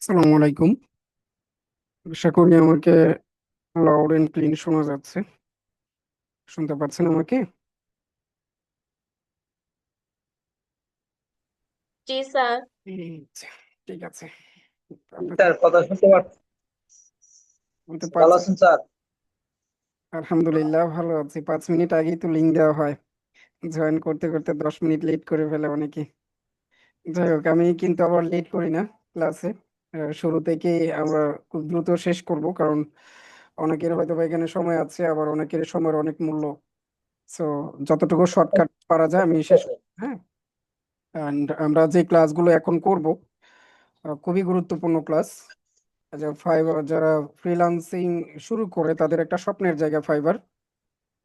আসসালামু আলাইকুম। আশা করি আমাকে লাউড এন্ড ক্লিন শোনা যাচ্ছে। শুনতে পাচ্ছেন আমাকে? জি স্যার। আচ্ছা, ঠিক আছে। আপনি স্যার কথা শুনতে পাচ্ছি। শুনতে ভালো পাচ্ছেন? আছেন স্যার? আলহামদুলিল্লাহ ভালো আছি। 5 মিনিট আগেই তো লিঙ্ক দেওয়া হয়, জয়েন করতে করতে 10 মিনিট লেট করে ফেলে অনেকে। যাই হোক, আমি কিন্তু আবার লেট করি না ক্লাসে। শুরু থেকেই আমরা খুব দ্রুত শেষ করব, কারণ অনেকের হয়তো বা এখানে সময় আছে, আবার অনেকের সময়ের অনেক মূল্য। সো যতটুকু শর্টকাট পারা যায় আমি শেষ করব। হ্যাঁ, অ্যান্ড আমরা যে ক্লাসগুলো এখন করব খুবই গুরুত্বপূর্ণ ক্লাস। ফাইবার যারা ফ্রিল্যান্সিং শুরু করে তাদের একটা স্বপ্নের জায়গা ফাইবার।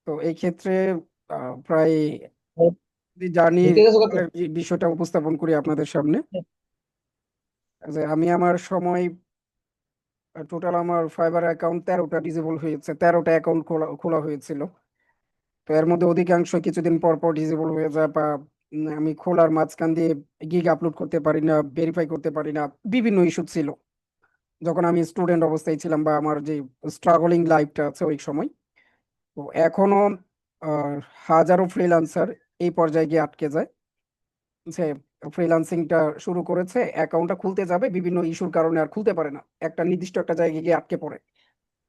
তো এই ক্ষেত্রে প্রায় জার্নির ঢুকে গেছো কত? বিষয়টা উপস্থাপন করি আপনাদের সামনে। যে আমি আমার সময় টোটাল আমার ফাইবার অ্যাকাউন্ট 13টা ডিসেবল হয়েছে, 13টা অ্যাকাউন্ট খোলা খোলা হয়েছিল। তো এর মধ্যে অধিকাংশ কিছুদিন পর পর ডিসেবল হয়ে যায়, বা আমি খোলার মাঝখান দিয়ে গিগ আপলোড করতে পারি না, ভেরিফাই করতে পারি না। বিভিন্ন ইস্যু ছিল যখন আমি স্টুডেন্ট অবস্থায় ছিলাম, বা আমার যে স্ট্রাগলিং লাইফটা আছে ওই সময়। তো এখনো আহ, হাজারো ফ্রিল্যান্সার এই পর্যায়ে গিয়ে আটকে যায় যে ফ্রিল্যান্সিংটা শুরু করেছে, অ্যাকাউন্টটা খুলতে যাবে, বিভিন্ন ইস্যুর কারণে আর খুলতে পারে না, একটা নির্দিষ্ট একটা জায়গায় গিয়ে আটকে পড়ে।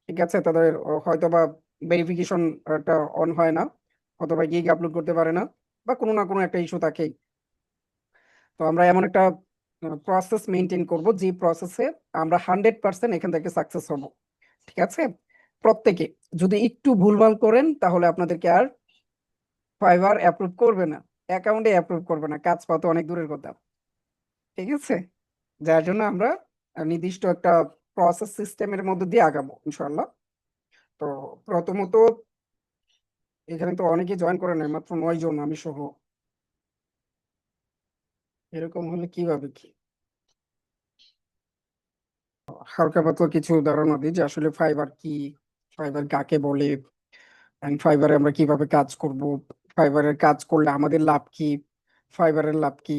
ঠিক আছে, তাদের হয়তোবা ভেরিফিকেশন অন হয় না, অথবা গিগ আপলোড করতে পারে না, বা কোনো না কোনো একটা ইস্যু থাকেই। তো আমরা এমন একটা প্রসেস মেনটেন করব, যে প্রসেসে আমরা 100% এখান থেকে সাকসেস হব। ঠিক আছে, প্রত্যেকে যদি একটু ভুলভাল করেন তাহলে আপনাদেরকে আর ফাইবার অ্যাপ্রুভ করবে না, অ্যাকাউন্টে অ্যাপ্রুভ করবে না, কাজ পাওয়া তো অনেক দূরের কথা। ঠিক আছে, যার জন্য আমরা নির্দিষ্ট একটা প্রসেস সিস্টেমের মধ্যে দিয়ে আগাবো ইনশাল্লাহ। তো প্রথমত, এখানে তো অনেকে জয়েন করে নাই, মাত্র 9 জন আমি সহ। এরকম হলে কিভাবে কি, হালকা পাতলা কিছু ধারণা দিই যে আসলে ফাইবার কি, ফাইবার কাকে বলে, এন্ড ফাইবারে আমরা কিভাবে কাজ করব, ফাইবারের কাজ করলে আমাদের লাভ কি, ফাইবারের লাভ কি।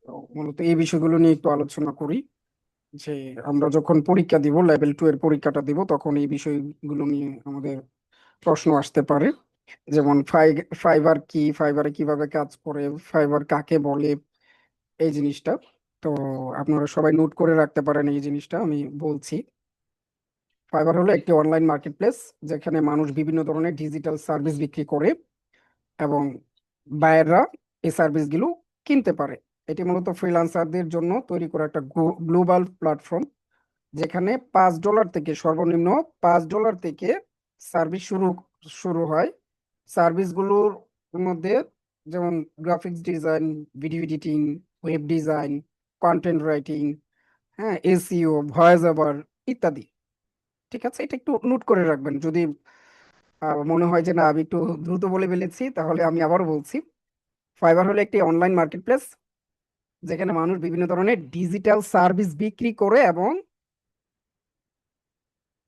তো মূলত এই বিষয়গুলো নিয়ে একটু আলোচনা করি। যে আমরা যখন পরীক্ষা দিব, লেভেল 2 এর পরীক্ষাটা দিব, তখন এই বিষয়গুলো নিয়ে আমাদের প্রশ্ন আসতে পারে। যেমন ফাইবার কি, ফাইবারে কিভাবে কাজ করে, ফাইবার কাকে বলে, এই জিনিসটা। তো আপনারা সবাই নোট করে রাখতে পারেন এই জিনিসটা আমি বলছি। ফাইবার হলো একটি অনলাইন মার্কেটপ্লেস, যেখানে মানুষ বিভিন্ন ধরনের ডিজিটাল সার্ভিস বিক্রি করে এবং বায়াররা এই সার্ভিসগুলো কিনতে পারে। এটি মূলত ফ্রিল্যান্সারদের জন্য তৈরি করা একটা গ্লোবাল প্ল্যাটফর্ম, যেখানে $5 থেকে সর্বনিম্ন $5 থেকে সার্ভিস শুরু শুরু হয়। সার্ভিসগুলোর মধ্যে যেমন graphics design, video editing, web design, content writing, হ্যাঁ, এসইও, ভয়েস ওভার ইত্যাদি। ঠিক আছে, এটা একটু নোট করে রাখবেন। যদি মনে হয় যে না আমি একটু দ্রুত বলে ফেলেছি, তাহলে আমি আবারও বলছি। ফাইবার হলো একটি অনলাইন মার্কেটপ্লেস, যেখানে মানুষ বিভিন্ন ধরনের ডিজিটাল সার্ভিস বিক্রি করে এবং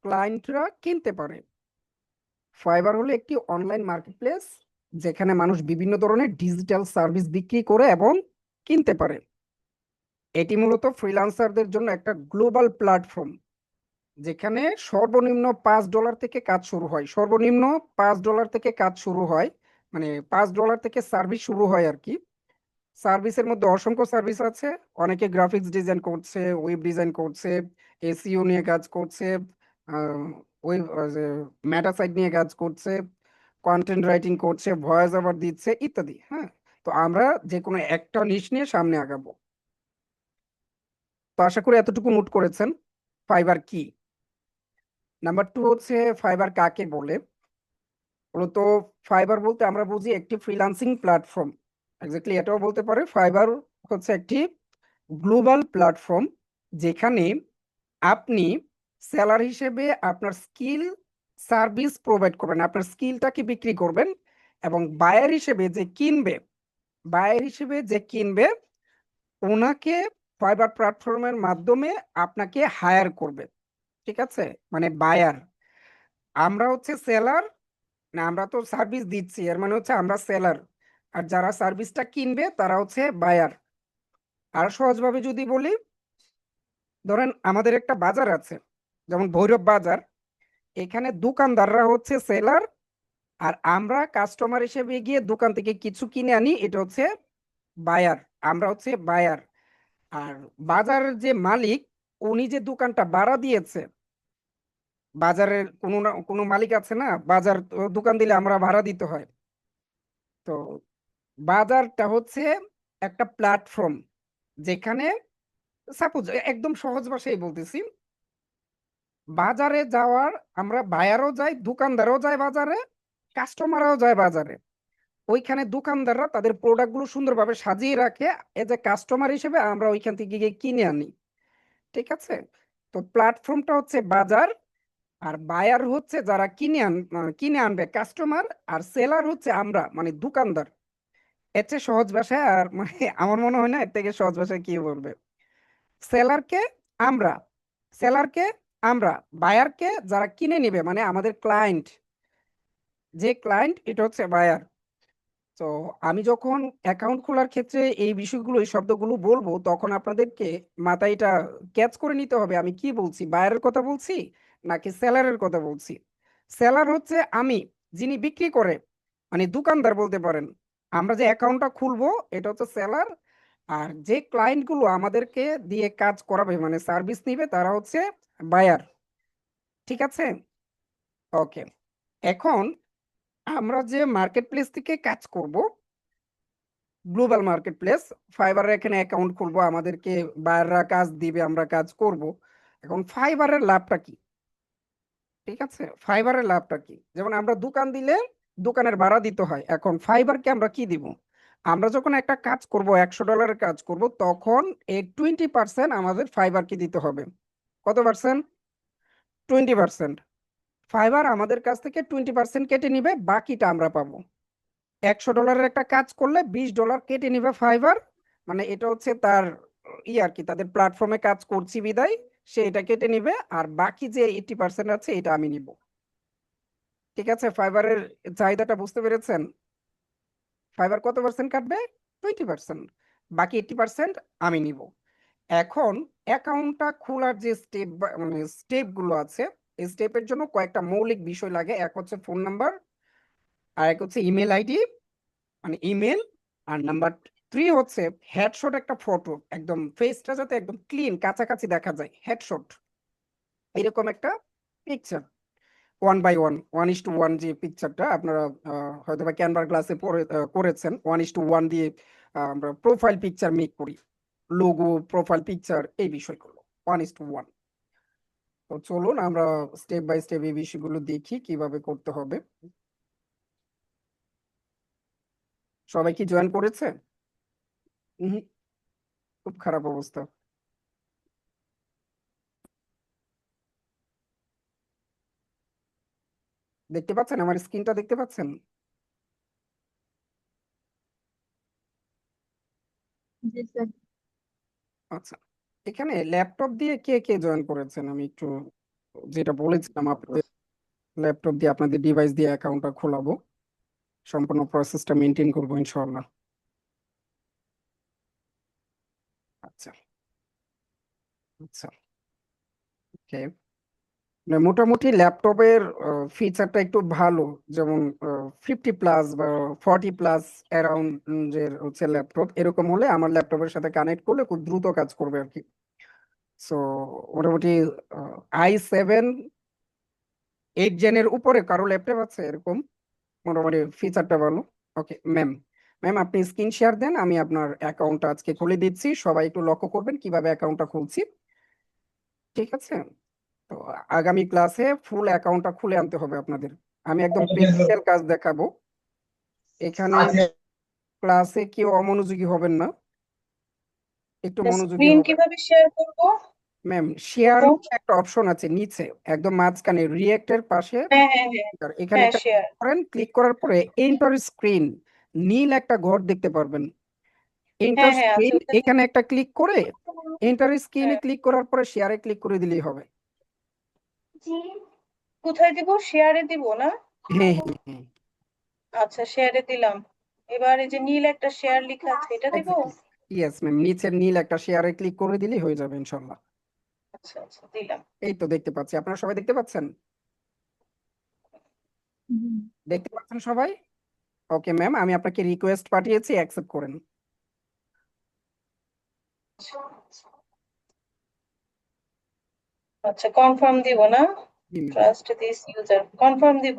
ক্লায়েন্টরা কিনতে পারে। ফাইবার হলো একটি অনলাইন মার্কেটপ্লেস, যেখানে মানুষ বিভিন্ন ধরনের ডিজিটাল সার্ভিস বিক্রি করে এবং কিনতে পারে। এটি মূলত ফ্রিল্যান্সারদের জন্য একটা গ্লোবাল প্ল্যাটফর্ম, যেখানে সর্বনিম্ন $5 থেকে কাজ শুরু হয়। সর্বনিম্ন $5 থেকে কাজ শুরু হয়, মানে $5 থেকে সার্ভিস শুরু হয় আর কি। সার্ভিসের মধ্যে অসংখ্য সার্ভিস আছে। অনেকে গ্রাফিক্স ডিজাইন করছে, ওয়েব ডিজাইন করছে, এসইও নিয়ে কাজ করছে, ওয়েব মেটা সাইট নিয়ে কাজ করছে, কন্টেন্ট রাইটিং করছে, ভয়েস ওভার দিচ্ছে ইত্যাদি। হ্যাঁ, তো আমরা যে কোনো একটা নিশ নিয়ে সামনে আগাবো। তো আশা করি এতটুকু নোট করেছেন। ফাইবার কি। নাম্বার 2 হচ্ছে ফাইবার কাকে বলে। মূলত ফাইবার বলতে আমরা বুঝি একটি ফ্রিল্যান্সিং প্ল্যাটফর্ম। এক্স্যাক্টলি এটাও বলতে পারে, ফাইবার হচ্ছে একটি গ্লোবাল প্ল্যাটফর্ম, যেখানে আপনি সেলার হিসেবে আপনার স্কিল সার্ভিস প্রোভাইড করবেন, আপনার স্কিলটাকে বিক্রি করবেন, এবং বায়ার হিসেবে যে কিনবে, বায়ার হিসেবে যে কিনবে ওনাকে ফাইবার প্ল্যাটফর্মের মাধ্যমে আপনাকে হায়ার করবে। ঠিক আছে, মানে বায়ার, আমরা হচ্ছে সেলার, না আমরা তো সার্ভিস দিচ্ছি, এর মানে হচ্ছে আমরা সেলার, আর যারা সার্ভিসটা কিনবে তারা হচ্ছে বায়ার। আর সহজভাবে যদি বলি, ধরেন আমাদের একটা বাজার আছে, যেমন ভৈরব বাজার। এখানে দোকানদাররা হচ্ছে সেলার, আর আমরা কাস্টমার হিসেবে গিয়ে দোকান থেকে কিছু কিনে আনি, এটা হচ্ছে বায়ার। আমরা হচ্ছে বায়ার। আর বাজারের যে মালিক, উনি যে দোকানটা ভাড়া দিয়েছে, বাজারের কোনো না কোনো মালিক আছে না, বাজার তো দোকান দিলে আমরা ভাড়া দিতে হয়। তো বাজারটা হচ্ছে একটা প্ল্যাটফর্ম, যেখানে সাপোজ একদম সহজ ভাষায় বলতেছি, বাজারে যাওয়ার আমরা বায়ারও যাই, দোকানদারও যায় বাজারে, কাস্টমারও যায় বাজারে। ওইখানে দোকানদাররা তাদের প্রোডাক্টগুলো সুন্দরভাবে সাজিয়ে রাখে, এজ এ কাস্টমার হিসেবে আমরা ওইখান থেকে গিয়ে কিনে আনি। ঠিক আছে? তো প্ল্যাটফর্মটা হচ্ছে বাজার, আর বায়ার হচ্ছে যারা কিনে আনবে কাস্টমার, আর সেলার হচ্ছে আমরা মানে দোকানদার। এর চেয়ে সহজ ভাষায় আর মানে আমার মনে হয় না এর থেকে সহজ ভাষায় কি বলবে। সেলারকে আমরা সেলারকে আমরা, বায়ারকে যারা কিনে নিবে মানে আমাদের ক্লায়েন্ট, যে ক্লায়েন্ট এটা হচ্ছে বায়ার। তো আমি যখন অ্যাকাউন্ট খোলার ক্ষেত্রে এই বিষয়গুলো, এই শব্দগুলো বলবো, তখন আপনাদেরকে মাথায় এটা ক্যাচ করে নিতে হবে আমি কি বলছি, বায়ারের কথা বলছি নাকি সেলারের কথা বলছি। সেলার হচ্ছে আমি, যিনি বিক্রি করে, মানে দোকানদার বলতে পারেন। আমরা যে অ্যাকাউন্টটা খুলবো এটা হচ্ছে সেলার। আর যে ক্লায়েন্ট গুলো আমাদেরকে দিয়ে কাজ করাবে মানে সার্ভিস নিবে, তারা হচ্ছে বায়ার। ঠিক আছে? ওকে। এখন আমরা যে মার্কেট প্লেস থেকে কাজ করব, গ্লোবাল মার্কেট প্লেস, ফাইবারের এখানে অ্যাকাউন্ট খুলবো, আমাদেরকে বায়াররা কাজ দিবে, আমরা কাজ করব। এখন ফাইবারের লাভটা কি? ঠিক আছে, ফাইবারের লাভটা কি? যেমন আমরা দোকান দিলে দোকানের ভাড়া দিতে হয়, এখন ফাইবারকে আমরা কি দিব? আমরা যখন একটা কাজ করব, $100 কাজ করব, তখন এর 20% আমাদের ফাইবারকে দিতে হবে। কত পার্সেন্ট? 20%। ফাইবার আমাদের কাছ থেকে 20% কেটে নিবে, বাকিটা আমরা পাবো। $100 একটা কাজ করলে $20 কেটে নিবে ফাইবার। মানে এটা হচ্ছে তার আর কি, তাদের প্ল্যাটফর্মে কাজ করছি বিদায় সে এটা কেটে নিবে, আর বাকি যে 80% আছে এটা আমি নিব। ঠিক আছে? ফাইবারের চাহিদাটা বুঝতে পেরেছেন? ফাইবার কত পার্সেন্ট কাটবে? 20%। বাকি 80% আমি নিব। এখন অ্যাকাউন্টটা খোলার যে মানে স্টেপ গুলো আছে, এই স্টেপের জন্য কয়েকটা মৌলিক বিষয় লাগে। এক হচ্ছে ফোন নাম্বার, আর এক হচ্ছে ইমেল আইডি, মানে ইমেল। আর নাম্বার 3 হচ্ছে হেডশট, একটা ফটো, একদম ফেসটা যাতে একদম ক্লিন কাছাকাছি দেখা যায়, হেডশট এরকম একটা পিকচার। 1:1, 1:1 যে পিকচারটা আপনারা হয়তো বা ক্যানভার ক্লাসে করেছেন, 1:1 দিয়ে আমরা প্রোফাইল পিকচার মেক করি, লোগো, প্রোফাইল পিকচার, এই বিষয়গুলো 1:1। তো চলুন আমরা স্টেপ বাই স্টেপ এই বিষয়গুলো দেখি কিভাবে করতে হবে। সবাই কি জয়েন করেছে? হুম, খুব খারাপ অবস্থা। দেখতে পাচ্ছেন? আমার স্ক্রিনটা দেখতে পাচ্ছেন? জি স্যার। আচ্ছা, এখানে ল্যাপটপ দিয়ে কে কে জয়েন করেছেন? আমি একটু যেটা বলেছিলাম আপনাদের, ল্যাপটপ দিয়ে আপনাদের ডিভাইস দিয়ে অ্যাকাউন্টটা খোলাবো, সম্পূর্ণ প্রসেসটা মেনটেন করবো ইনশাআল্লাহ। আচ্ছা আচ্ছা, ওকে। মোটামুটি ল্যাপটপের ফিচারটা একটু ভালো, যেমন 50+ বা 40+ অ্যারাউন্ড যে হচ্ছে ল্যাপটপ, এরকম হলে আমার ল্যাপটপের সাথে কানেক্ট করলে খুব দ্রুত কাজ করবে আর কি। সো মোটামুটি i7 8 জেনের উপরে কারো ল্যাপটপ আছে এরকম? মোটামুটি ফিচারটা ভালো। ওকে ম্যাম, ম্যাম আপনি স্ক্রিন শেয়ার দেন, আমি আপনার অ্যাকাউন্টটা আজকে খুলে দিচ্ছি। সবাই একটু লক্ষ্য করবেন কিভাবে অ্যাকাউন্টটা খুলছি। ঠিক আছে? তো আগামী ক্লাসে ফুল অ্যাকাউন্টটা খুলে আনতে হবে আপনাদের। আমি একদম প্র্যাকটিক্যাল কাজ দেখাবো এখানে। ক্লাসে কেউ অমনোযোগী হবেন না, একটু মনোযোগী স্ক্রিন হবেন। কিভাবে শেয়ার করব? ম্যাম শেয়ার আপু? একটা অপশন আছে নিচে একদম মাঝখানে রিয়েক্টের পাশে, হ্যাঁ হ্যাঁ হ্যাঁ। এখানে হ্যাঁ একটা শেয়ার। করেন, ক্লিক করার পরে এন্টার স্ক্রিন, নীল একটা ঘর দেখতে পারবেন। এন্টার হ্যাঁ হ্যাঁ আছে স্ক্রিন, ওখানে। এখানে একটা ক্লিক করে এন্টার স্ক্রিনে হ্যাঁ। ক্লিক করার পরে শেয়ারে ক্লিক করে দিলেই হবে। জি। কোথায় দিব? শেয়ারে দিব না? হ্যাঁ হ্যাঁ হ্যাঁ, আচ্ছা শেয়ারে দিলাম। এবার এই যে নীল একটা শেয়ার লেখা আছে, এটা দিব? এক্স্যাক্টলি। ইয়েস ম্যাম, নিচের নীল একটা শেয়ারে ক্লিক করে দিলেই হয়ে যাবে ইনশাল্লাহ। আচ্ছা আচ্ছা দিলাম। এই তো দেখতে পাচ্ছি, আপনারা সবাই দেখতে পাচ্ছেন? দেখতে পাচ্ছেন সবাই? ওকে ম্যাম, আমি আপনাকে রিকোয়েস্ট পাঠিয়েছি, অ্যাকসেপ্ট করেন। আচ্ছা কনফার্ম দিব না? জি ma'am. Trust this user confirm দিব।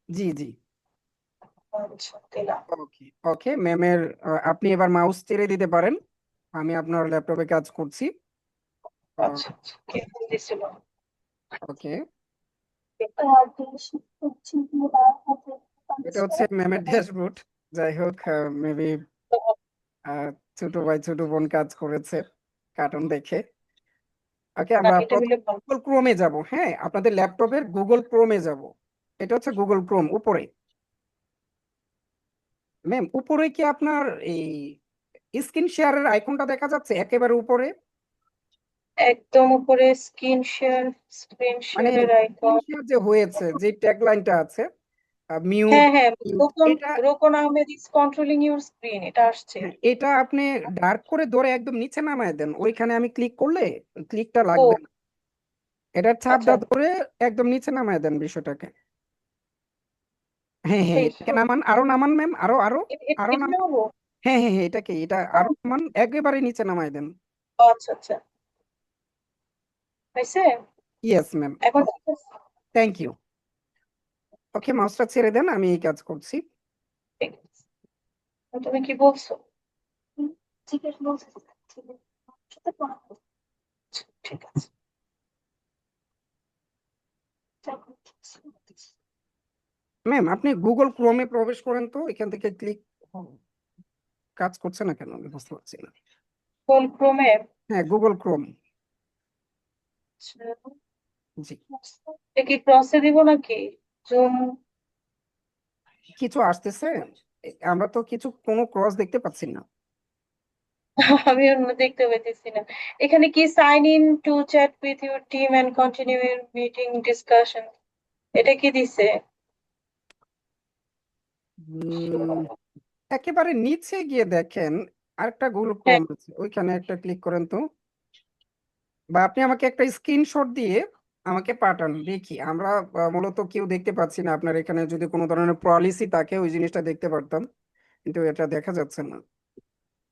জি জি। আচ্ছা দিলাম। ওকে ওকে ম্যামের, আপনি এবার মাউস ছেড়ে দিতে পারেন, আমি আপনার ল্যাপটপে কাজ করছি। আচ্ছা আচ্ছা কে ফোন দিছিল? ওকে, এটা হচ্ছে ম্যামের ড্যাশবোর্ড। যাই হোক, মেবি ছোট ভাই ছোট বোন কাজ করেছে কার্টুন দেখে। ওকে, আমরা বাকি টেবিলে গুগল ক্রোমে যাব। হ্যাঁ, আপনাদের ল্যাপটপের গুগল ক্রোমে যাব। এটা হচ্ছে গুগল ক্রোম উপরে। ম্যাম, উপরে কি আপনার এই স্ক্রিন শেয়ারের আইকনটা দেখা যাচ্ছে একেবারে উপরে? একদম উপরে স্ক্রিন মানে শেয়ারের স্ক্রিন আইকন। শেয়ার যে হয়েছে, যে ট্যাগলাইনটা আছে, মিউট হ্যাঁ হ্যাঁ, মিউট, এটা Rokon Ahmed is controlling your screen, এটা আসছে। হ্যাঁ, এটা আপনি ডার্ক করে ধরে একদম নিচে নামায় দেন, ওইখানে আমি ক্লিক করলে ক্লিকটা ও লাগবে না। এটার আচ্ছা চাপটা ধরে একদম নিচে নামায় দেন বিষয়টাকে। হ্যাঁ হ্যাঁ, এই এটাকে নামান, আরো নামান ম্যাম, আরো আরো আরো এটা নামান। নেবো? হ্যাঁ হ্যাঁ হ্যাঁ, এটাকে, এটা আরো নামান, একেবারে নিচে নামায় দেন। আচ্ছা আচ্ছা হয়েছে। Yes ma'am. এখন ঠিক আছে? Thank you. ওকে, মাউসটা ছেড়ে দেন, আমি এই কাজ করছি। ঠিক আছে। তুমি কি বলছো? জিজ্ঞেস বলছি। ঠিক আছে। সাথে কথা বলছি। ঠিক আছে। ম্যাম, আপনি গুগল ক্রোমে প্রবেশ করেন তো, এখান থেকে ক্লিক, কাজ করছে না কেন আমি বুঝতে পারছি না। ফুল ক্রোমে। হ্যাঁ, গুগল ক্রোম। জি। এটা কি ক্রসে দিব নাকি? জুম। কিছু আসতেছে, আমরা তো কিছু কোনো ক্রস দেখতে পাচ্ছি না। আমি অন্য দেখতে পাইতেছি না। এখানে কি sign in to chat with your team and continue your meeting discussion, এটা কি দিছে? উম, একেবারে নিচে গিয়ে দেখেন, আরেকটা গুগল হ্যাঁ ক্রোম আছে, ওইখানে একটা ক্লিক করেন তো। বা আপনি আমাকে একটা স্ক্রিনশট দিয়ে আমাকে পাঠান, দেখি আমরা মূলত কেউ দেখতে পাচ্ছি না। আপনার এখানে যদি কোনো ধরনের পলিসি থাকে, ওই জিনিসটা দেখতে পারতাম, কিন্তু এটা দেখা যাচ্ছে না।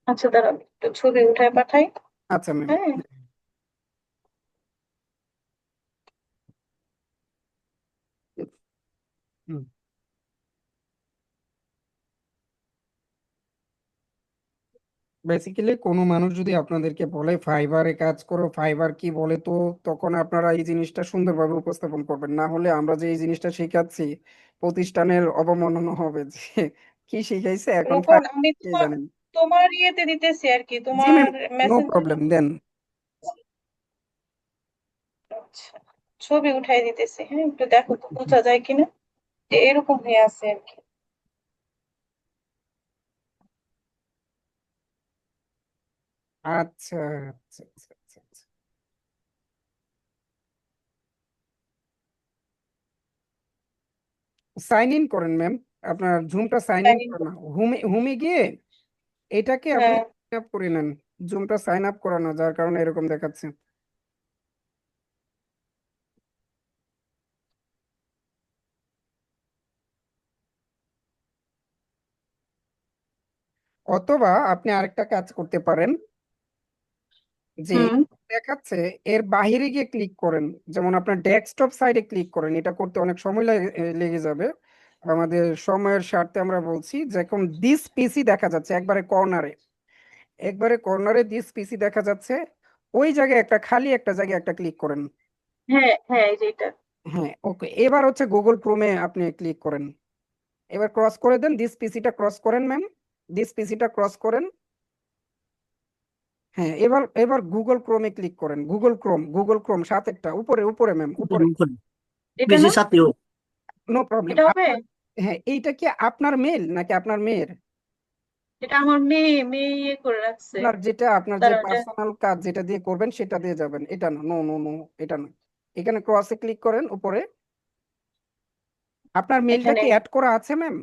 আচ্ছা দাঁড়াও একটু ছবি উঠায় পাঠাই। আচ্ছা ম্যাম। হ্যাঁ বেসিক্যালি কোনো মানুষ যদি আপনাদেরকে বলে ফাইবারে কাজ করো, ফাইবার কি বলে, তো তখন আপনারা এই জিনিসটা সুন্দরভাবে উপস্থাপন করবেন, না হলে আমরা যে এই জিনিসটা শেখাচ্ছি প্রতিষ্ঠানের অবমাননা হবে যে কি শিখাইছে এখন রোকন, ফাইবার আমি কে তোমার জানেন। তোমার ইয়েতে দিতেছি আর কি, জি তোমার ম্যাম, নো মেসেঞ্জারে। প্রবলেম, দেন। আচ্ছা ছবি উঠাই দিতেছি, হ্যাঁ একটু দেখো তো বোঝা যায় কিনা যে এরকম হয়ে আছে আর কি। আচ্ছা আচ্ছা আচ্ছা আচ্ছা আচ্ছা। সাইন ইন করেন ম্যাম, আপনার জুমটা সাইন ইন Sign in করেন করো। না, হোমে হোমে গিয়ে এটাকে আপনি হ্যাঁ সাইন আপ করে নেন। জুমটা সাইন আপ করানো, যার কারণে এরকম দেখাচ্ছে। অথবা আপনি আরেকটা কাজ করতে পারেন, যে হুম দেখাচ্ছে এর বাইরে গিয়ে ক্লিক করেন, যেমন আপনার ডেস্কটপ সাইডে ক্লিক করেন, এটা করতে অনেক সময় লেগে যাবে। আমাদের সময়ের স্বার্থে আমরা বলছি, যখন দিস পিসি দেখা যাচ্ছে একবারে কর্নারে, একবারে কর্নারে দিস পিসি দেখা যাচ্ছে, ওই জায়গায় একটা খালি একটা জায়গায় একটা ক্লিক করেন। হ্যাঁ হ্যাঁ এই যে এটা। হ্যাঁ ওকে, এবার হচ্ছে গুগল ক্রোমে আপনি ক্লিক করেন, এবার ক্রস করে দেন, দিস পিসিটা ক্রস করেন ম্যাম, দিস পিসিটা ক্রস করেন। হ্যাঁ, এবার এবার গুগল ক্রোমে ক্লিক করেন, গুগল ক্রোম সাথেরটা উপরে উপরে ম্যাম, উপরে। এটা বেশি না? সাথেও নো প্রবলেম। এটা হবে? আপনার, হ্যাঁ, এইটা কি আপনার মেল নাকি আপনার মেয়ের? এটা আমার মেয়ে, মেয়ে ইয়ে করে রাখছে। আপনার যেটা, আপনার যে দাঁড়াও এটা। পার্সোনাল কাজ যেটা দিয়ে করবেন সেটা দিয়ে যাবেন, এটা না, নো নো নো, এটা না। এখানে ক্রসে ক্লিক করেন উপরে। আপনার মেলটা এখানে কি অ্যাড করা আছে ম্যাম?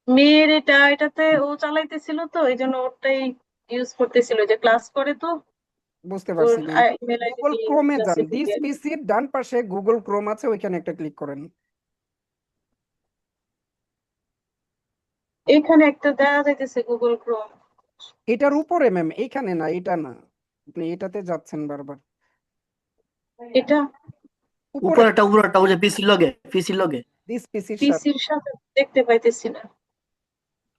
মেয়ের এটাতে ও চালাইতেছিল তো এই জন্য ওটাই ইউজ করতেছিল, যে ক্লাস করে তো। বুঝতে ওর পারছি ম্যাম। ইমেল আইডি গুগল দিয়ে ক্রোমে যান, দিস ক্লাসিফিকেট। পিসির ডান পাশে গুগল ক্রোম আছে, ওইখানে একটা ক্লিক করেন। এখানে একটা দেখা যাইতেছে গুগল ক্রোম। এটার উপরে ম্যাম, এইখানে না, এটা না, আপনি এটাতে যাচ্ছেন বারবার। এটা উপরে উপরেরটা ওই যে পিসির লগে দিস পিসির সাথে পিসির সাথে দেখতে পাইতেছি না।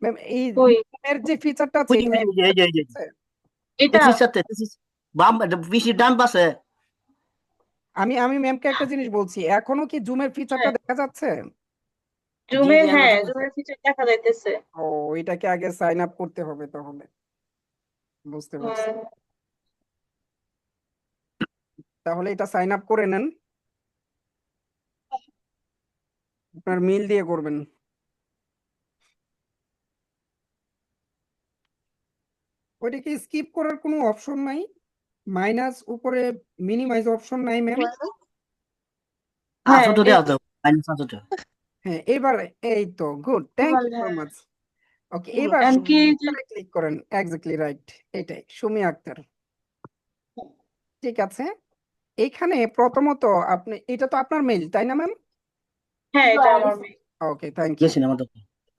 ম্যাম এই ওই এর যে ফিচারটা আছে ওই এটা এই যে আছে? এটা পিসির সাথে বাম পিসির ডান পাশে। আমি ম্যামকে একটা জিনিস বলছি, এখনো কি জুমের ফিচারটা হ্যাঁ, দেখা যাচ্ছে? জি জুমের, জি আমি হ্যাঁ দেখতেছি। জুমের ফিচার দেখা যাইতেছে। ও, এটাকে আগে সাইন আপ করতে হবে তাহলে। বুঝতে পারছি। হুম, তাহলে এটা সাইন আপ করে নেন, আপনার মেইল দিয়ে করবেন। ওইটাকে স্কিপ করার কোনো অপশন নাই? মাইনাস উপরে মিনিমাইজ অপশন নাই ম্যাম? হ্যাঁ আসো তো এই দেওয়া যাও মাইনাস আসো তো। হ্যাঁ, এবার এই তো গুড, থ্যাংক ইউ সো হ্যাঁ মাচ। ওকে, এবার এমনকি যে ক্লিক করেন, এক্স্যাক্টলি রাইট, এটাই সুমি আক্তার। ঠিক আছে, এখানে প্রথমত আপনি, এটা তো আপনার মেইল তাই না ম্যাম? হ্যাঁ এটা আমার মেয়ে। ওকে, থ্যাংক ইউ। গেছি না আমাদের।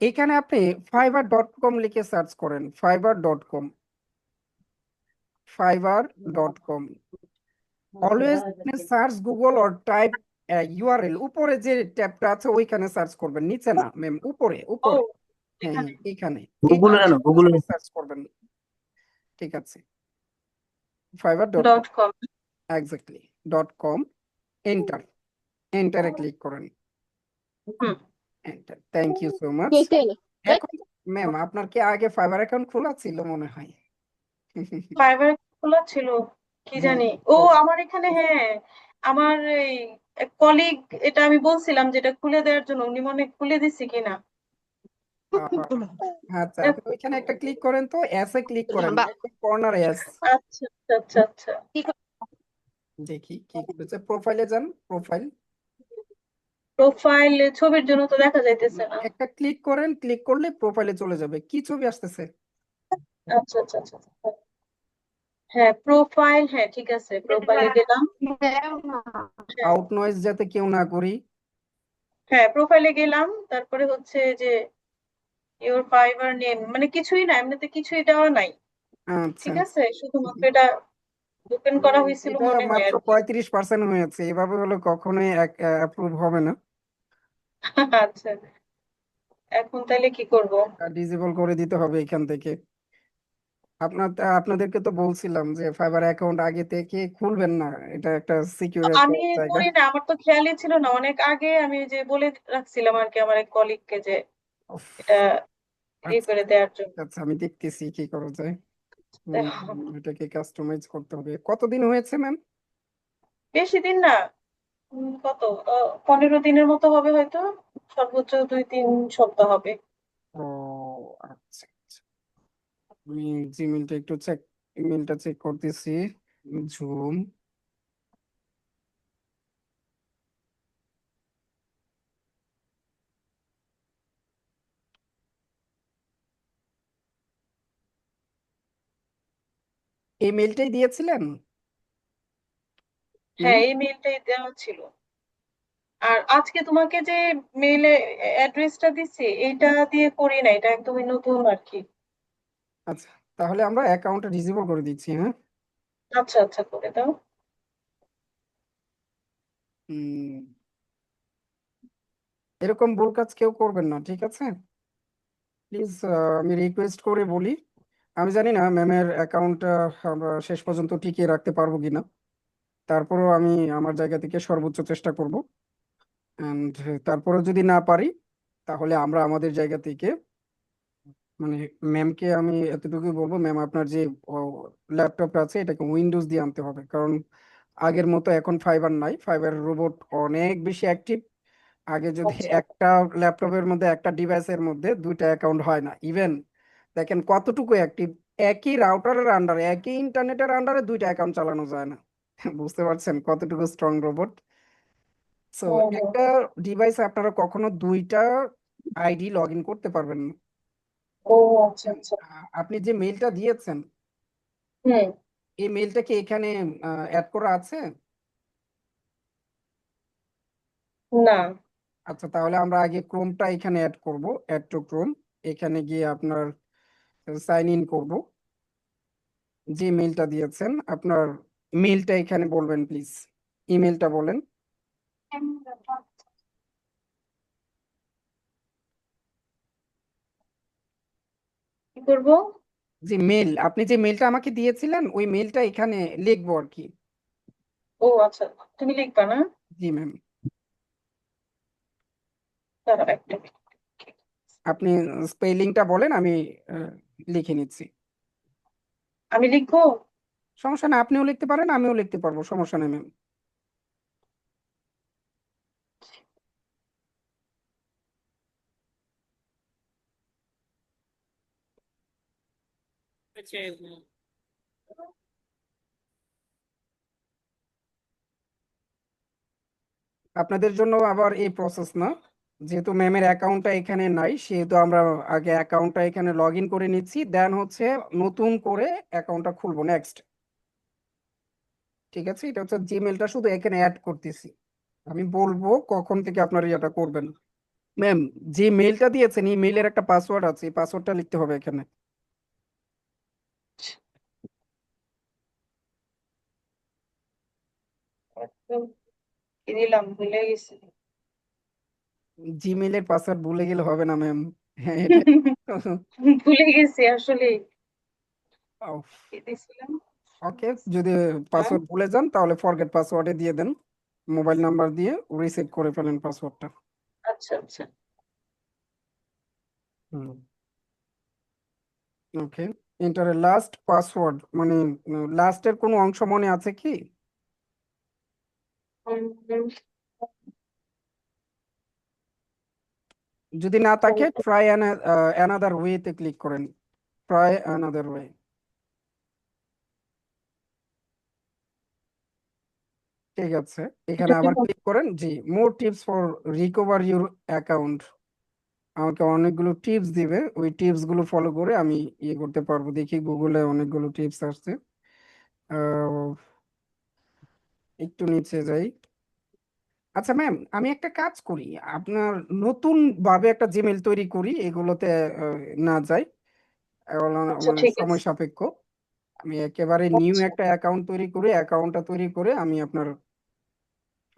এখানে আপনি fiverr.com লিখে সার্চ করেন, fiverr.com, fiverr.com। Always search Google or type URL, উপরে যে ট্যাবটা আছে ওইখানে সার্চ করবেন, নিচে না ম্যাম, উপরে ও উপরে। হ্যাঁ এখানে হ্যাঁ, এখানে গুগলে কেন গুগলে সার্চ করবেন। ঠিক আছে, fiverr.com, .com। Exactly .com, enter, এন্টারে ক্লিক করেন, hmm, enter, thank you so much. এখন ম্যাম আপনার কি আগে ফাইবার অ্যাকাউন্ট খোলা ছিল মনে হয়? ফাইবার খোলা ছিল কি হ্যাঁ, জানি। ও আমার এখানে, হ্যাঁ আমার এই কলিগ, এটা আমি বলছিলাম যেটা খুলে দেওয়ার জন্য, উনি মনে হয় খুলে দিচ্ছে কিনা। আচ্ছা, আপনি ওইখানে একটা ক্লিক করেন, তো এস এ ক্লিক করেন, কর্নারে এস। আচ্ছা আচ্ছা আচ্ছা। দেখি কি করেছে, প্রোফাইলে যান, প্রোফাইল প্রোফাইল ছবির জন্য তো দেখা যাইতেছে না। একটা ক্লিক করেন, ক্লিক করলে প্রোফাইলে চলে যাবে, কি ছবি আসতেছে? আচ্ছা আচ্ছা আচ্ছা আচ্ছা। হ্যাঁ প্রোফাইল, হ্যাঁ ঠিক আছে, প্রোফাইলে গেলাম। হ্যাঁ আউট নয়েজ যাতে কেউ না করি। হ্যাঁ প্রোফাইলে গেলাম, তারপরে হচ্ছে যে ইওর ফাইবার নেম, মানে কিছুই না, এমনিতে কিছুই দেওয়া নাই। আচ্ছা, ঠিক আছে, শুধুমাত্র এটা ওপেন করা হয়েছিল এটা মনে হয় মাত্র আর কি। 35% হয়েছে, এভাবে হলে কখনোই অ্যাপ্রুভ হবে না। আচ্ছা, এখন তাহলে কি করব? ডিসেবল করে দিতে হবে এখান থেকে। আপনাদেরকে তো বলছিলাম যে ফাইবার অ্যাকাউন্ট আগে থেকে খুলবেন না, এটা একটা সিকিউর একটা আমি জায়গা। করি না, আমার তো খেয়ালই ছিল না, অনেক আগে আমি যে বলে রাখছিলাম আর কি আমার এক কলিগকে যে উফ, এটা ইয়ে আচ্ছা করে দেওয়ার জন্য। আচ্ছা, আমি দেখতেছি কি করা যায়। এটাকে কাস্টমাইজ করতে হবে। কতদিন হয়েছে ম্যাম? বেশি দিন না, কত 15 দিনের মতো হবে হয়তো, সর্বোচ্চ 2-3 সপ্তাহ হবে। ও আচ্ছা আচ্ছা, আমি জিমেলটা একটু চেক, ইমেলটা চেক করতেছি। ঝুম, এই মেলটাই দিয়েছিলেন হ্যাঁ ম্যাম? এই মেইলটাই দেওয়া ছিল। আর আজকে তোমাকে যে মেইলে অ্যাড্রেসটা দিচ্ছি এইটা দিয়ে করি না, এটা একদমই নতুন আর কি। আচ্ছা, তাহলে আমরা অ্যাকাউন্টটা ডিসেবল করে দিচ্ছি, হ্যাঁ। আচ্ছা আচ্ছা করে দাও। হুম, এরকম ভুল কাজ কেউ করবেন না, ঠিক আছে? প্লিজ, আমি রিকোয়েস্ট করে বলি, আমি জানি না ম্যামের অ্যাকাউন্টটা আমরা শেষ পর্যন্ত টিকিয়ে রাখতে পারবো কিনা, তারপরেও আমি আমার জায়গা থেকে সর্বোচ্চ চেষ্টা করব। অ্যান্ড তারপরেও যদি না পারি, তাহলে আমরা আমাদের জায়গা থেকে, মানে ম্যামকে আমি এতটুকুই বলবো, ম্যাম আপনার যে ল্যাপটপ আছে এটাকে উইন্ডোজ দিয়ে আনতে হবে, কারণ আগের মতো এখন ফাইবার নাই, ফাইবার রোবট অনেক বেশি অ্যাক্টিভ। আগে যদি আচ্ছা একটা ল্যাপটপের মধ্যে, একটা ডিভাইসের মধ্যে দুইটা অ্যাকাউন্ট হয় না ইভেন, দেখেন কতটুকু অ্যাক্টিভ, একই রাউটারের আন্ডারে, একই ইন্টারনেটের আন্ডারে দুইটা অ্যাকাউন্ট চালানো যায় না। বুঝতে পারছেন কতটুকু স্ট্রং রোবট? সো হুম হুম। একটা ডিভাইসে আপনারা কখনো দুইটা আইডি লগ ইন করতে পারবেন না। ও আচ্ছা আচ্ছা। আপনি যে মেইলটা দিয়েছেন, হুম এই মেলটা কি এখানে অ্যাড করা আছে? না, আচ্ছা, তাহলে আমরা আগে ক্রোমটা এখানে অ্যাড করব, অ্যাড টু ক্রোম। এখানে গিয়ে আপনার সাইন ইন করব। যে মেলটা দিয়েছেন আপনার মেলটা এখানে বলবেন প্লিজ, ইমেলটা বলেন। কি করবো? যে মেল আপনি যে মেলটা আমাকে দিয়েছিলেন ওই মেলটা এখানে লিখবো আর কি। ও আচ্ছা, তুমি লিখবা না? জি ম্যাম। দাঁড়াও একটা minute। আপনি স্পেলিংটা বলেন, আমি লিখে নিচ্ছি। আমি লিখবো? সমস্যা না, আপনিও লিখতে পারেন আমিও লিখতে পারবো, সমস্যা নেই ম্যাম। আপনাদের জন্য আবার এই প্রসেস না, যেহেতু ম্যামের অ্যাকাউন্টটা এখানে নাই সেহেতু আমরা আগে অ্যাকাউন্টটা এখানে লগ ইন করে নিচ্ছি, দেন হচ্ছে নতুন করে অ্যাকাউন্টটা খুলবো নেক্সট। ঠিক আছে, এটা হচ্ছে জিমেলটা শুধু এখানে অ্যাড করতেছি। আমি বলবো কখন থেকে আপনারা এটা করবেন। ম্যাম, যে মেলটা দিয়েছেন এই মেলের একটা পাসওয়ার্ড আছে, এই পাসওয়ার্ডটা লিখতে হবে এখানে। একদম কি দিলাম ভুলে গেছি। জিমেলের পাসওয়ার্ড ভুলে গেলে হবে না ম্যাম। হ্যাঁ, এটা ভুলে গেছি আসলে। কি দিছিলাম? ওকে, যদি হ্যাঁ? পাসওয়ার্ড ভুলে যান তাহলে ফরগেট পাসওয়ার্ডে দিয়ে দেন, মোবাইল নাম্বার দিয়ে রিসেট করে ফেলেন পাসওয়ার্ডটা। আচ্ছা আচ্ছা। হুম, ওকে। এন্টারের লাস্ট পাসওয়ার্ড মানে লাস্টের কোনো অংশ মনে আছে কি? উম, উম, যদি না থাকে ট্রাই অ্যানাদার ওয়েতে ক্লিক করেন, ট্রাই অ্যানাদার ওয়ে। ঠিক আছে, এখানে আবার ক্লিক করেন। জি, more tips for recover your account. আমাকে অনেকগুলো টিপস দিবে, ওই টিপস গুলো ফলো করে আমি ইয়ে করতে পারবো। দেখি গুগলে অনেকগুলো টিপস আসছে। আহ, একটু নিচে যাই। আচ্ছা ম্যাম, আমি একটা কাজ করি, আপনার নতুন ভাবে একটা জিমেল তৈরি করি, এগুলোতে না যাই, এগুলো আচ্ছা মানে ঠিক আছে। সময় সাপেক্ষ। আমি একেবারে নিউ আচ্ছা একটা অ্যাকাউন্ট তৈরি করি, অ্যাকাউন্টটা তৈরি করে আমি আপনার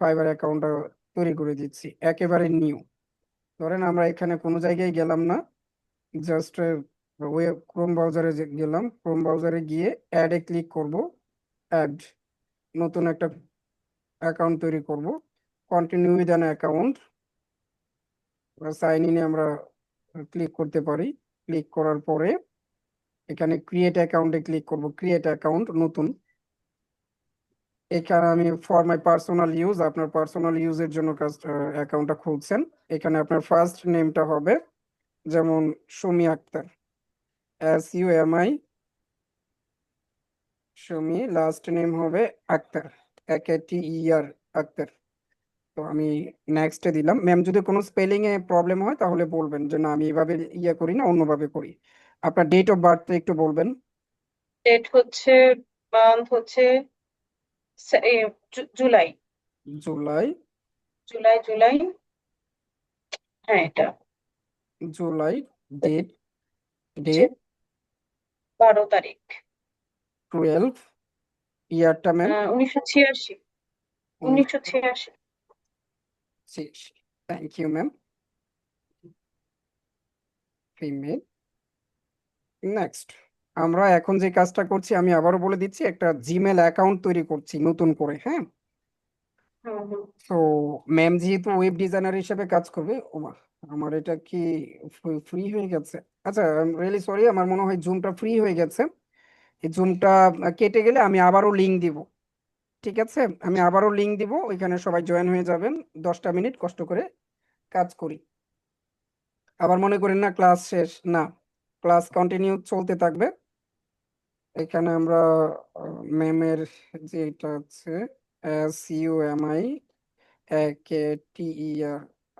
ফাইবার অ্যাকাউন্টটা তৈরি করে দিচ্ছি, একেবারে নিউ। ধরেন আমরা এখানে কোনো জায়গায় গেলাম না, জাস্ট ওয়েব ক্রোম ব্রাউজারে গেলাম, ক্রোম ব্রাউজারে গিয়ে অ্যাডে ক্লিক করব, অ্যাড, নতুন একটা অ্যাকাউন্ট তৈরি করব, continue with an account, sign ইনে আমরা ক্লিক করতে পারি। ক্লিক করার পরে এখানে ক্রিয়েট অ্যাকাউন্টে ক্লিক করব, ক্রিয়েট অ্যাকাউন্ট নতুন। এখানে আমি ফর মাই পার্সোনাল ইউজ, আপনার পার্সোনাল ইউজের জন্য অ্যাকাউন্টটা খুলছেন। এখানে আপনার ফার্স্ট নেমটা হবে যেমন Sumi Akter, SUMI Sumi, last name হবে আক্তার, AKTER, আক্তার। তো আমি নেক্সটে দিলাম। ম্যাম, যদি কোনো স্পেলিং এ প্রবলেম হয় তাহলে বলবেন যে না আমি এভাবে ইয়ে করি না, অন্যভাবে করি। আপনার ডেট অফ বার্থ একটু বলবেন। ডেট হচ্ছে, মান্থ হচ্ছে জুলাই। জুলাই, জুলাই জুলাই। হ্যাঁ এটা জুলাই। ডেট, ডে, হচ্ছে 12 তারিখ। 12। ইয়ারটা ma'am? 1986। 1986। Thank you ma'am. Female. Next, আমরা এখন যে কাজটা করছি আমি আবারও বলে দিচ্ছি, একটা জিমেল অ্যাকাউন্ট তৈরি করছি নতুন করে, হ্যাঁ। হুম হুম। তো ম্যাম যেহেতু ওয়েব ডিজাইনার হিসেবে কাজ করবে, ওমা, আমার এটা কি ফ্রি হয়ে গেছে? আচ্ছা, রিয়েলি সরি, আমার মনে হয় জুমটা ফ্রি হয়ে গেছে। এই জুমটা কেটে গেলে আমি আবারও লিংক দিব। ঠিক আছে, আমি আবারও লিংক দিব, ওইখানে সবাই জয়েন হয়ে যাবেন। 10টা মিনিট কষ্ট করে কাজ করি। আবার মনে করেন না ক্লাস শেষ, না, ক্লাস কন্টিনিউ চলতে থাকবে। এখানে আমরা ম্যামের যেটা আছে SUMI AKTER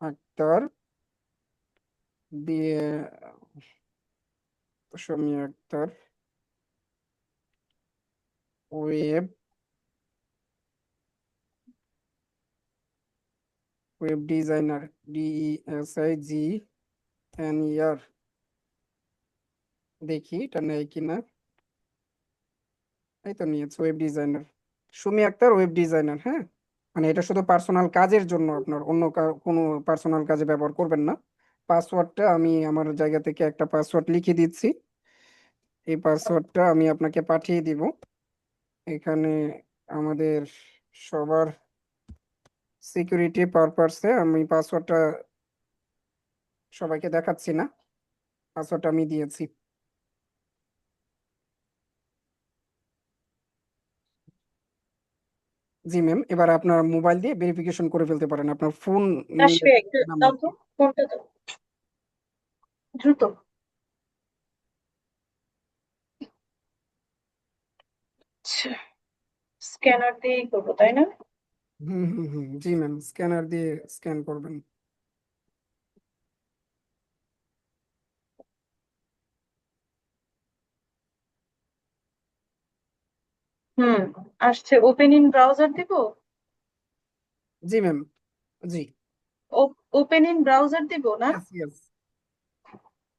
আক্তার দিয়ে Sumi Akter web web designer, DESIGNER, দেখি এটা নেয় কিনা। এই তো নিয়েছে, web designer Sumi Akter, web designer. হ্যাঁ, মানে এটা শুধু পার্সোনাল কাজের জন্য, আপনার অন্য কোনো পার্সোনাল কাজে ব্যবহার করবেন না। পাসওয়ার্ডটা আমি আমার জায়গা থেকে একটা পাসওয়ার্ড লিখে দিচ্ছি, এই পাসওয়ার্ডটা আমি আপনাকে পাঠিয়ে দিব। এখানে আমাদের সবার সিকিউরিটি পারপাসে আমি পাসওয়ার্ডটা সবাইকে দেখাচ্ছি না, পাসওয়ার্ডটা আমি দিয়েছি। জি ম্যাম, এবার আপনার মোবাইল দিয়ে ভেরিফিকেশন করে ফেলতে পারেন আপনার ফোন আসবে একটু নাম্বার। দাও তো, ফোনটা দাও দ্রুত। আচ্ছা, স্ক্যানার দিয়েই করবো তাই না? হুম হুম হুম, জি ম্যাম, স্ক্যানার দিয়ে স্ক্যান করবেন। হুম, আসছে। ওপেন ইন ব্রাউজার দিব? জি ম্যাম, জি, ওপেন ইন ব্রাউজার দিব না? ইয়েস ইয়েস,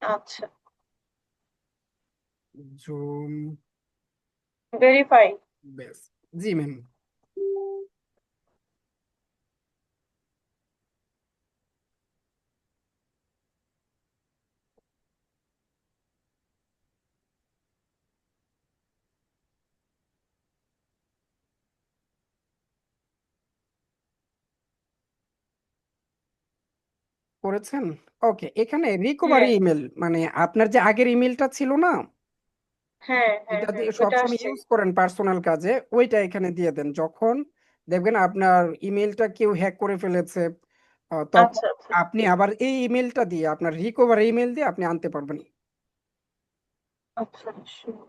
আচ্ছা, জুম, ভেরিফাই। বেস, জি ম্যাম। করেছেন? ওকে, এখানে রিকভারি হ্যাঁ ইমেল, মানে আপনার যে আগের ইমেলটা ছিল না, হ্যাঁ হ্যাঁ এটা হ্যাঁ, দিয়ে ওইটা সবসময় আসছে। ইউজ করেন পার্সোনাল কাজে, ওইটা এখানে দিয়ে দেন। যখন দেখবেন আপনার ইমেলটা কেউ হ্যাক করে ফেলেছে, তখন আচ্ছা আচ্ছা, আপনি আবার এই ইমেলটা দিয়ে, আপনার রিকভারি ইমেল দিয়ে আপনি আনতে পারবেন। আচ্ছা sure.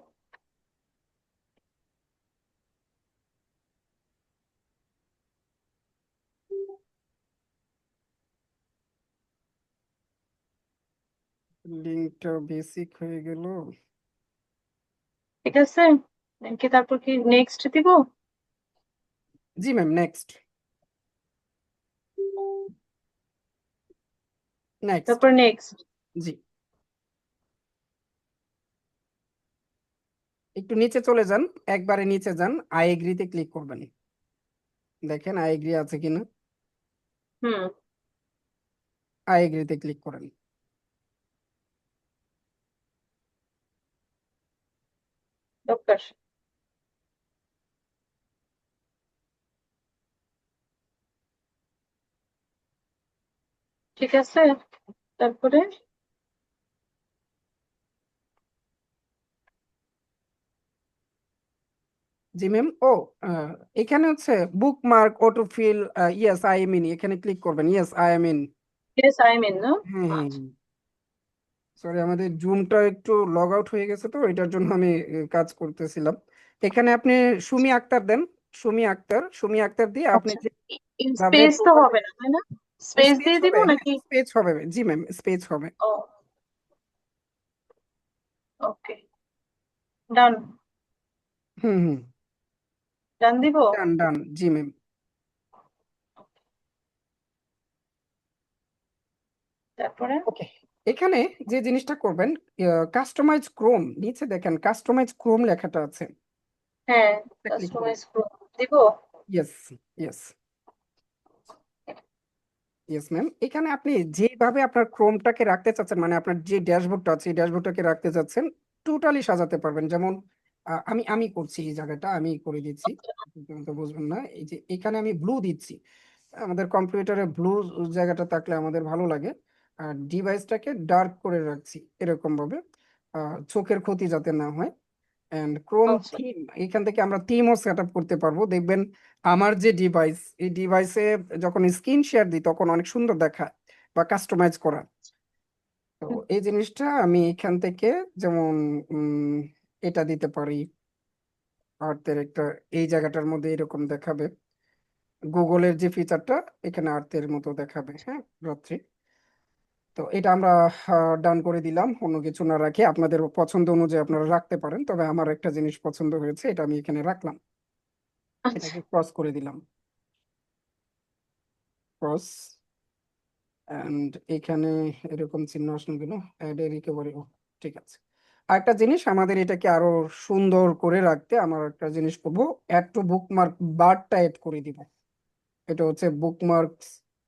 লিঙ্কটা বেসিক হয়ে গেল। ঠিক আছে, কি তারপর কি নেক্সট দিব? জি ম্যাম, নেক্সট নেক্সট, তারপর নেক্সট। জি। একটু নিচে চলে যান, একবারে নিচে যান, আই এগ্রিতে ক্লিক করবেন, দেখেন আই এগ্রি আছে কিনা। হুম, আই এগ্রিতে ক্লিক করেন। ডক্টর। ঠিক আছে, তারপরে জি ম্যাম, ও এখানে হচ্ছে bookmark autofill, yes I am in, এখানে ক্লিক করবেন, yes I am in. Yes I mean না? হ্যাঁ হ্যাঁ, আচ্ছা সরি, আমাদের জুমটা একটু লগ আউট হয়ে গেছে, তো এটার জন্য আমি কাজ করতেছিলাম। এখানে আপনি সুমি আক্তার দেন, সুমি আক্তার দিয়ে আপনি আচ্ছা, যেভাবে স্পেস তো প্রোফাইল, হবে না তাই না? স্পেস স্পেস দিয়ে দিব হবে, হ্যাঁ নাকি? স্পেস হবে, জি ম্যাম স্পেস হবে। ও, ওকে, ডান। হুম হুম, ডান দিব। ডান ডান, জি ম্যাম। তারপরে ওকে, এখানে যে জিনিসটা করবেন, কাস্টমাইজ ক্রোম, নিচে দেখেন কাস্টমাইজ ক্রোম লেখাটা আছে, হ্যাঁ, ক্লিক করুন। কাস্টমাইজ দিব। ইয়েস ইয়েস ইয়েস ম্যাম, এখানে আপনি যেভাবে আপনার ক্রোমটাকে রাখতে চাচ্ছেন, মানে আপনার যে ড্যাশবোর্ডটা আছে এই ড্যাশবোর্ডটাকে রাখতে চাচ্ছেন, টোটালি সাজাতে পারবেন। যেমন আমি আমি করছি, এই জায়গাটা আমি করে দিচ্ছি, আপনি তো বুঝবেন না। এই যে এখানে আমি ব্লু দিচ্ছি, আমাদের কম্পিউটারে ব্লু জায়গাটা থাকলে আমাদের ভালো লাগে। আর ডিভাইসটাকে ডার্ক করে রাখছি এরকম ভাবে, চোখের ক্ষতি যাতে না হয়। এন্ড ক্রোম আচ্ছা, থিম, এখান থেকে আমরা থিমও সেট আপ করতে পারবো। দেখবেন আমার যে ডিভাইস, এই ডিভাইসে যখন স্ক্রিন শেয়ার দিই তখন অনেক সুন্দর দেখায় বা কাস্টমাইজ করা। তো এই জিনিসটা আমি এখান থেকে, যেমন উম, এটা দিতে পারি, আর্থের একটা, এই জায়গাটার মধ্যে এরকম দেখাবে, গুগলের যে ফিচারটা এখানে আর্থের মতো দেখাবে, হ্যাঁ রাত্রি। তো এটা আমরা ডান করে দিলাম, অন্য কিছু না রাখি আপনাদের পছন্দ অনুযায়ী আপনারা রাখতে পারেন, তবে আমার একটা জিনিস পছন্দ হয়েছে, এটা আমি এখানে রাখলাম, আচ্ছা এটাকে ক্রস করে দিলাম, ক্রস। অ্যান্ড এখানে এরকম চিহ্ন আসলো কেন, অ্যাড এ রিকভারি, ঠিক আছে। আরেকটা জিনিস, আমাদের এটাকে আরো সুন্দর করে রাখতে আমার একটা জিনিস করবো, অ্যাড টু বুকমার্ক বারটা অ্যাড করে দিব। এটা হচ্ছে বুকমার্কস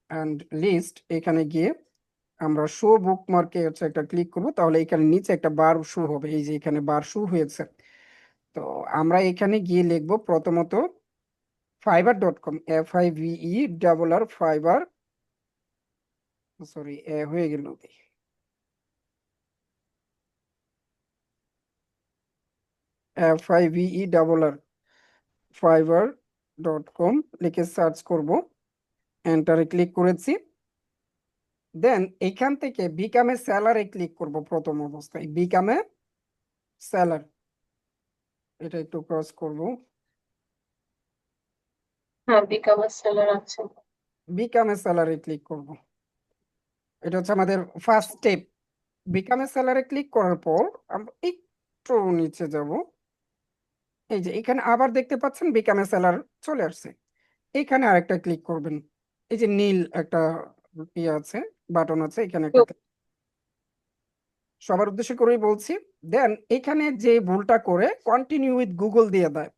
অ্যান্ড লিস্ট, এখানে গিয়ে আমরা শো বুকমার্কে হচ্ছে একটা ক্লিক করব, তাহলে এখানে নিচে একটা বার শো হবে, এই যে এখানে বার শো হয়েছে। তো আমরা এখানে গিয়ে লিখবো প্রথমত fiverr.com, FIVERR, ফাইবার, সরি হয়ে গেল, FIVERR, fiverr.com লিখে সার্চ করব, এন্টারে ক্লিক করেছি। দেন এখান থেকে বিকামে সেলারে ক্লিক করব, প্রথম অবস্থায় বিকামে সেলার, এটা একটু ক্রস করব, হ্যাঁ বিকাম সেলার আছে। বিকামে সেলারে ক্লিক করব, এটা হচ্ছে আমাদের ফার্স্ট স্টেপ। বিকামে সেলারে ক্লিক করার পর আমরা একটু নিচে যাব, এই যে এখানে আবার দেখতে পাচ্ছেন বিকামে সেলার চলে আসছে, এখানে আরেকটা ক্লিক করবেন, এই যে নীল একটা ইয়ে আছে, বাটন আছে, এখানে একটা সবার উদ্দেশ্য করেই বলছি। দেন এখানে যে ভুলটা করে কন্টিনিউ উইথ গুগল দিয়ে দেয়,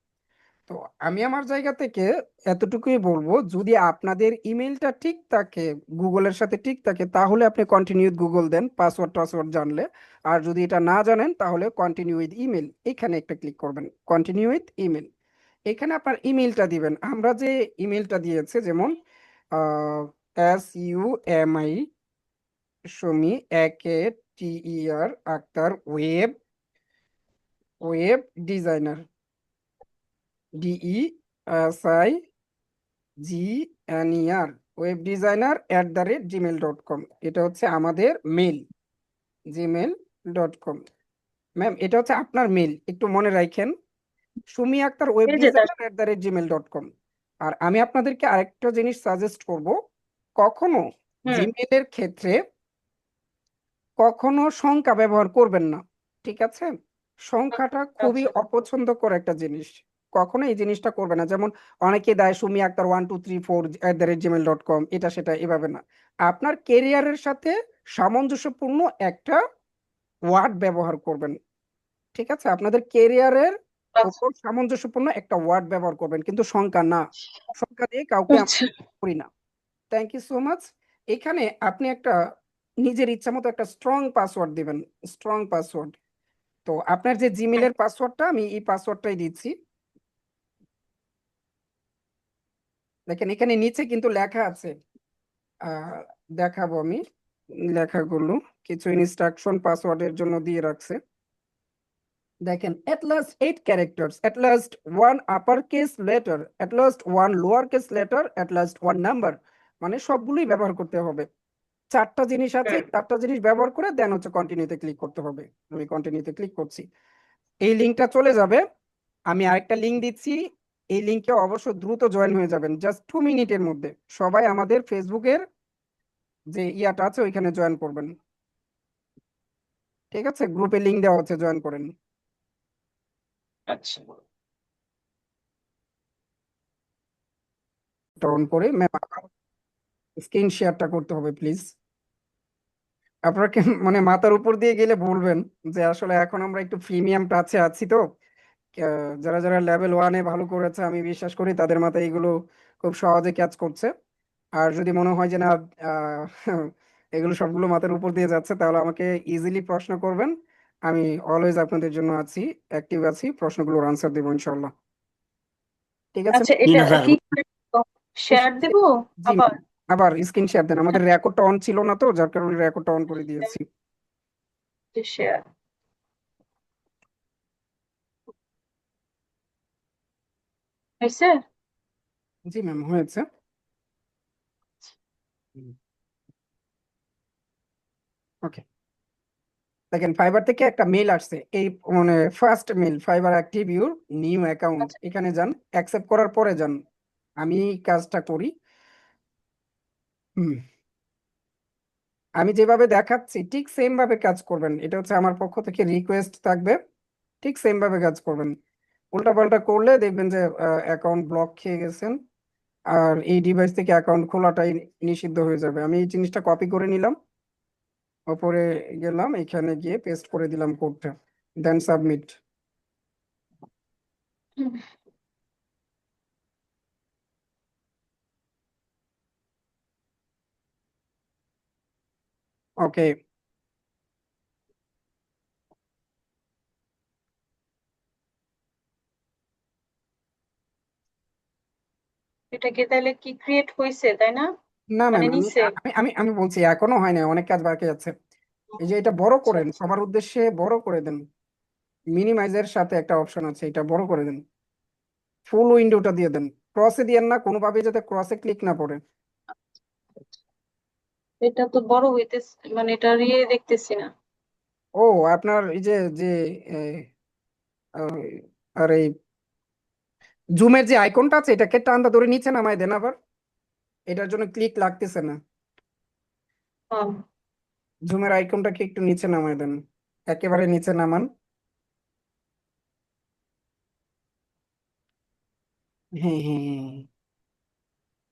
তো আমি আমার জায়গা থেকে এতটুকুই বলবো, যদি আপনাদের ইমেলটা ঠিক থাকে, গুগলের সাথে ঠিক থাকে, তাহলে আপনি কন্টিনিউ উইথ গুগল দেন, পাসওয়ার্ড টাসওয়ার্ড জানলে। আর যদি এটা না জানেন, তাহলে কন্টিনিউ উইথ ইমেল, এখানে একটা ক্লিক করবেন, কন্টিনিউ উইথ ইমেল, এখানে আপনার ইমেলটা দিবেন। আমরা যে ইমেলটা দিয়েছে, যেমন SUMI Sumi AKTER Akter web, web designer DESIGNER, web designer @gmail.com, এটা হচ্ছে আমাদের মেল, gmail.com। ম্যাম এটা হচ্ছে আপনার মেল, একটু মনে রাখেন, সুমি আক্তার ওয়েব এই যে তার ডিজাইনার @gmail.com। আর আমি আপনাদেরকে আরেকটা জিনিস সাজেস্ট করব, কখনো হুম জিমেলের ক্ষেত্রে কখনো সংখ্যা ব্যবহার করবেন না, ঠিক আছে? সংখ্যাটা খুবই আচ্ছা অপছন্দকর একটা জিনিস, কখনো এই জিনিসটা করবে না। যেমন অনেকে দেয় সুমি আক্তার 1234 @gmail.com, এটা সেটা, এভাবে না। আপনার কেরিয়ারের সাথে সামঞ্জস্যপূর্ণ একটা ওয়ার্ড ব্যবহার করবেন, ঠিক আছে? আপনাদের কেরিয়ারের আচ্ছা উপর সামঞ্জস্যপূর্ণ একটা ওয়ার্ড ব্যবহার করবেন, কিন্তু সংখ্যা না, সংখ্যা দিয়ে কাউকে আমরা আচ্ছা করি না। Thank you so much. এখানে আপনি একটা নিজের ইচ্ছা মতো একটা স্ট্রং পাসওয়ার্ড দিবেন, স্ট্রং পাসওয়ার্ড। তো আপনার যে জিমেলের পাসওয়ার্ডটা, আমি এই পাসওয়ার্ডটাই দিচ্ছি। দেখেন এখানে নিচে কিন্তু লেখা আছে, আহ দেখাবো আমি লেখাগুলো, কিছু ইনস্ট্রাকশন পাসওয়ার্ডের জন্য দিয়ে রাখছে। দেখেন, at last 8 characters, at last one uppercase letter, at last one lowercase letter, at last one number, মানে সবগুলোই ব্যবহার করতে হবে। চারটা জিনিস আছে, হুম চারটা জিনিস ব্যবহার করে দেন হচ্ছে কন্টিনিউতে ক্লিক করতে হবে। আমি কন্টিনিউতে ক্লিক করছি, এই লিঙ্কটা চলে যাবে। আমি আরেকটা লিঙ্ক দিচ্ছি, এই লিঙ্কে অবশ্য দ্রুত জয়েন হয়ে যাবেন, জাস্ট 2 মিনিটের মধ্যে। সবাই আমাদের ফেসবুকের যে ইয়াটা আছে ওইখানে জয়েন করবেন, ঠিক আছে? গ্রুপে লিঙ্ক দেওয়া হচ্ছে, জয়েন করেন। আচ্ছা অন করে ম্যাম স্ক্রিন শেয়ারটা করতে হবে প্লিজ। আপনারা মানে মাথার উপর দিয়ে গেলে বলবেন যে আসলে এখন আমরা একটু প্রিমিয়াম টাচে আছি, তো যারা যারা লেভেল 1-এ ভালো করেছে, আমি বিশ্বাস করি তাদের মাথায় এগুলো খুব সহজে ক্যাচ করছে। আর যদি মনে হয় যে না, আহ, এগুলো সবগুলো মাথার উপর দিয়ে যাচ্ছে, তাহলে আমাকে ইজিলি প্রশ্ন করবেন, আমি অলওয়েজ আপনাদের জন্য আছি, অ্যাক্টিভ আছি, প্রশ্নগুলোর আনসার দেবো ইনশাল্লাহ, ঠিক আছে? আচ্ছা জি এটা না স্যার, কি শেয়ার দেব জি আবার? ma'am। আবার স্ক্রিন শেয়ার দেন, আমাদের রেকর্ডটা অন ছিল না, তো যার কারণে রেকর্ডটা অন করে দিয়েছি। শেয়ার হয়েছে। জি ম্যাম, হয়েছে। ওকে, দেখেন ফাইবার থেকে একটা মেল আসছে, এই মানে first mail, fibre active your new account, আচ্ছা এখানে যান, অ্যাকসেপ্ট করার পরে যান। আমি কাজটা করি, হুম, আমি যেভাবে দেখাচ্ছি ঠিক সেম ভাবে কাজ করবেন, এটা হচ্ছে আমার পক্ষ থেকে রিকোয়েস্ট থাকবে, ঠিক সেম ভাবে কাজ করবেন। উল্টাপাল্টা করলে দেখবেন যে অ্যাকাউন্ট ব্লক খেয়ে গেছেন, আর এই ডিভাইস থেকে অ্যাকাউন্ট খোলাটাই নিষিদ্ধ হয়ে যাবে। আমি এই জিনিসটা কপি করে নিলাম, ওপরে গেলাম, এখানে গিয়ে পেস্ট করে দিলাম কোডটা, দেন সাবমিট। ওকে, এটা কি তাহলে কি ক্রিয়েট হয়েছে তাই না? না মানে ম্যাম, আমি নিচে। আমি আমি আমি বলছি এখনো হয় না, অনেক কাজ বাকি আছে। এই যে এটা বড় আচ্ছা করেন, আচ্ছা। সবার উদ্দেশ্যে বড় করে দেন। মিনিমাইজের সাথে একটা অপশন আছে, এটা বড় করে দেন, ফুল উইন্ডোটা দিয়ে দেন। ক্রসে দিয়েন না, কোনোভাবে যাতে ক্রসে ক্লিক না পড়ে। এটা তো বড় হইতেছে, মানে এটা দেখতেছি না। ও, আপনার এই যে যে আহ, আর এই জুমের যে আইকনটা আছে, এটাকে টান্দা ধরে নিচে নামায় দেন আবার, এটার জন্য ক্লিক লাগতেছে না। হ্যাঁ। জুমের আইকনটাকে একটু নিচে নামায় দেন, একেবারে নিচে নামান। হ্যাঁ হ্যাঁ হ্যাঁ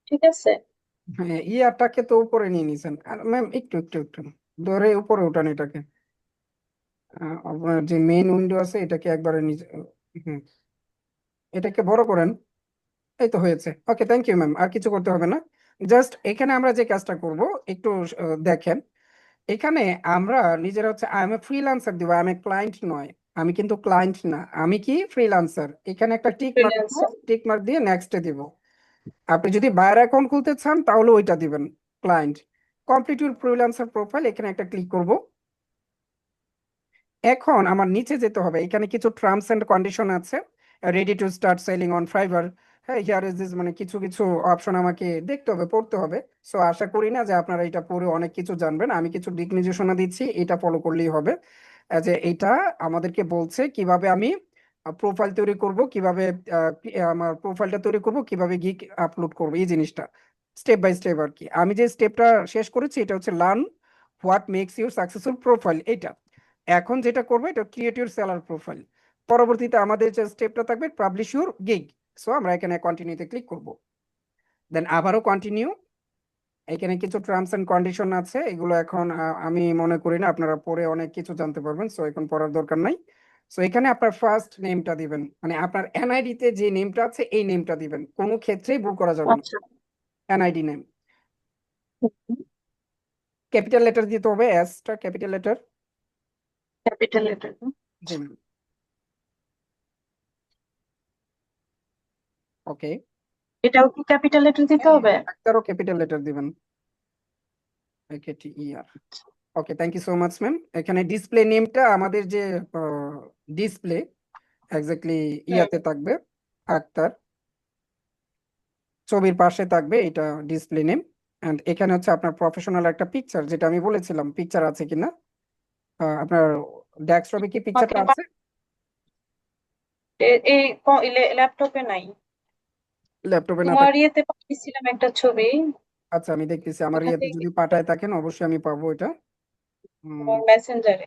ঠিক আছে। হ্যাঁ, ইয়ারটাকে তো উপরে নিয়ে নিছেন। আর ম্যাম একটু একটু একটু ধরে উপরে উঠান এটাকে। আপনার যে মেইন উইন্ডো আছে এটাকে একবারে নিচে, হুম, এটাকে বড় করেন। এই তো হয়েছে। ওকে, থ্যাংক ইউ ম্যাম, আর কিছু করতে হবে না। জাস্ট এখানে আমরা যে কাজটা করব একটু দেখেন। এখানে আমরা নিজেরা হচ্ছে আই এম এ ফ্রিল্যান্সার দিব, আই এম এ ক্লায়েন্ট নয়। আমি কিন্তু ক্লায়েন্ট না, আমি কি ফ্রিল্যান্সার। এখানে একটা টিক মার্ক দিব, ফ্রিল্যান্সার। টিক মার্ক দিয়ে নেক্সটে দিব। আপনি যদি বায়ার অ্যাকাউন্ট খুলতে চান তাহলে ওইটা দিবেন, client. Complete your freelancer profile, এখানে একটা ক্লিক করব। এখন আমার নিচে যেতে হবে, এখানে কিছু টার্মস এন্ড কন্ডিশন আছে। Ready to start selling on fibre. হ্যাঁ, হিয়ার ইজ দিস, মানে কিছু কিছু অপশন আমাকে দেখতে হবে, পড়তে হবে। সো আশা করি না যে আপনারা এটা পড়ে অনেক কিছু জানবেন, আমি কিছু দিক নির্দেশনা দিচ্ছি, এটা ফলো করলেই হবে। যে এটা আমাদেরকে বলছে কিভাবে আমি প্রোফাইল তৈরি করব, কিভাবে আমার প্রোফাইলটা তৈরি করব, কিভাবে গিগ আপলোড করব, এই জিনিসটা স্টেপ বাই স্টেপ আর কি। আমি যে স্টেপটা শেষ করেছি এটা হচ্ছে learn what makes your successful profile, এটা। এখন যেটা করবো এটা ক্রিয়েট ইউর সেলার প্রোফাইল। পরবর্তীতে আমাদের যে স্টেপটা থাকবে পাবলিশ ইউর গিগ। সো আমরা এখানে কন্টিনিউতে ক্লিক করব, দেন আবারও কন্টিনিউ। এখানে কিছু টার্মস এন্ড কন্ডিশন আছে, এগুলো এখন আমি মনে করি না আপনারা পরে অনেক কিছু জানতে পারবেন, সো এখন পড়ার দরকার নাই। সো এখানে আপনার ফার্স্ট নেমটা দিবেন, মানে আপনার এনআইডি তে যে নেমটা আছে এই নেমটা দিবেন, কোনো ক্ষেত্রেই ভুল করা যাবে না। আচ্ছা। এনআইডি নেম ক্যাপিটাল লেটার দিতে হবে, এসটা ক্যাপিটাল লেটার। Capital letter. জি ম্যাম। ওকে, এটাও কি ক্যাপিটাল লেটার দিতে হবে? একটারও ক্যাপিটাল লেটার দিবেন, AKTER। Okay, thank you so much ma'am. এখানে ডিসপ্লে নেমটা আমাদের যে ডিসপ্লে এক্স্যাক্টলি হুম। ইয়াতে থাকবে, আক্তার ছবির পাশে থাকবে, এটা ডিসপ্লে নেম। এন্ড এখানে হচ্ছে আপনার প্রফেশনাল একটা পিকচার, যেটা আমি বলেছিলাম পিকচার আছে কিনা। আপনার ডেস্কটপে কি পিকচারটা আমাকে আছে? এই ল্যাপটপে নাই। ল্যাপটপে না তোমার থাকে? ইয়েতে পাঠিয়েছিলাম একটা ছবি। আচ্ছা, আমি দেখতেছি আমার ওখান ইয়েতে থেকে যদি পাঠায় থাকেন অবশ্যই আমি পাবো এটা। তোমার মেসেঞ্জারে।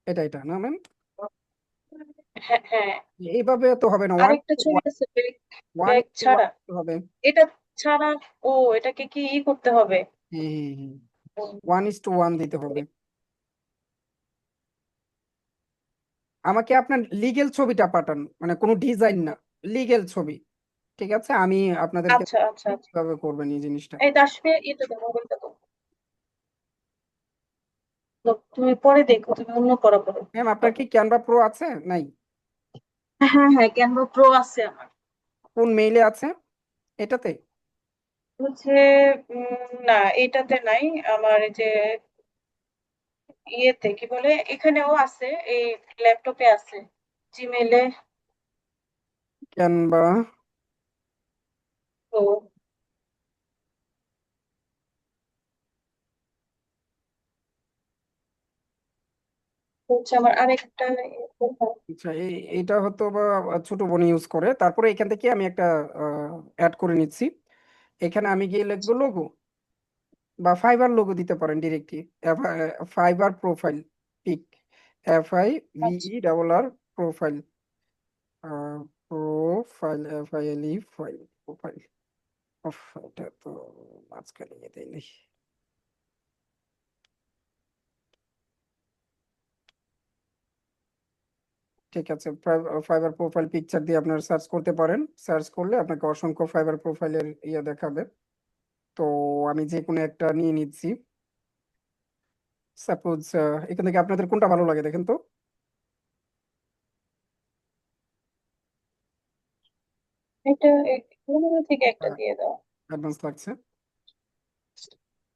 এটা এটা না ম্যাম, হ্যাঁ হ্যাঁ। এইভাবে তো হবে না, ওয়ান আরেকটা টু ছবি ওয়ান, আছে bag. One bag two one ছাড়া। হবে। এটা ছাড়া। ও, এটাকে কি করতে হবে? হ্যাঁ হ্যাঁ হ্যাঁ, 1:1 দিতে হবে। আমাকে আপনার লিগেল ছবিটা পাঠান, মানে কোনো ডিজাইন না, লিগেল ছবি। ঠিক আছে, আমি আপনাদেরকে আচ্ছা আচ্ছা আচ্ছা। কিভাবে করবেন এই জিনিসটা। এই দাসকে এটা তো মোবাইলটা তো। তুমি পরে দেখো, তুমি অন্য করা করো। ম্যাম, আপনার কি ক্যানভা প্রো আছে? নাই? হ্যাঁ হ্যাঁ, ক্যানভা প্রো আছে আমার। কোন মেইলে আছে? এটাতে? হচ্ছে না, এটাতে নাই। আমার এই যে ইয়েতে কি বলে, এখানেও আছে, এই ল্যাপটপে আছে, জিমেলে। ক্যানভা তো হচ্ছে আমার আরেকটা আচ্ছা এইটা হয়তো বা ছোট বোন ইউজ করে। তারপরে এখান থেকে আমি একটা অ্যাড করে নিচ্ছি। এখানে আমি গিয়ে লিখবো লোগো বা ফাইবার লোগো দিতে পারেন directly. Fibre profile pic, FIVERR profile, profile file profile. এটা তো মাঝখানে ইয়ে দেয়নি। ঠিক আছে, ফাইবার প্রোফাইল পিকচার দিয়ে আপনারা সার্চ করতে পারেন। সার্চ করলে আপনাকে অসংখ্য ফাইবার প্রোফাইলের ইয়ে দেখাবে। তো আমি যে কোনো একটা নিয়ে নিচ্ছি। সাপোজ এখান থেকে আপনাদের কোনটা ভালো লাগে দেখেন তো। এটা এগুলো থেকে একটা দিয়ে দাও। অ্যাডভান্স লাগছে।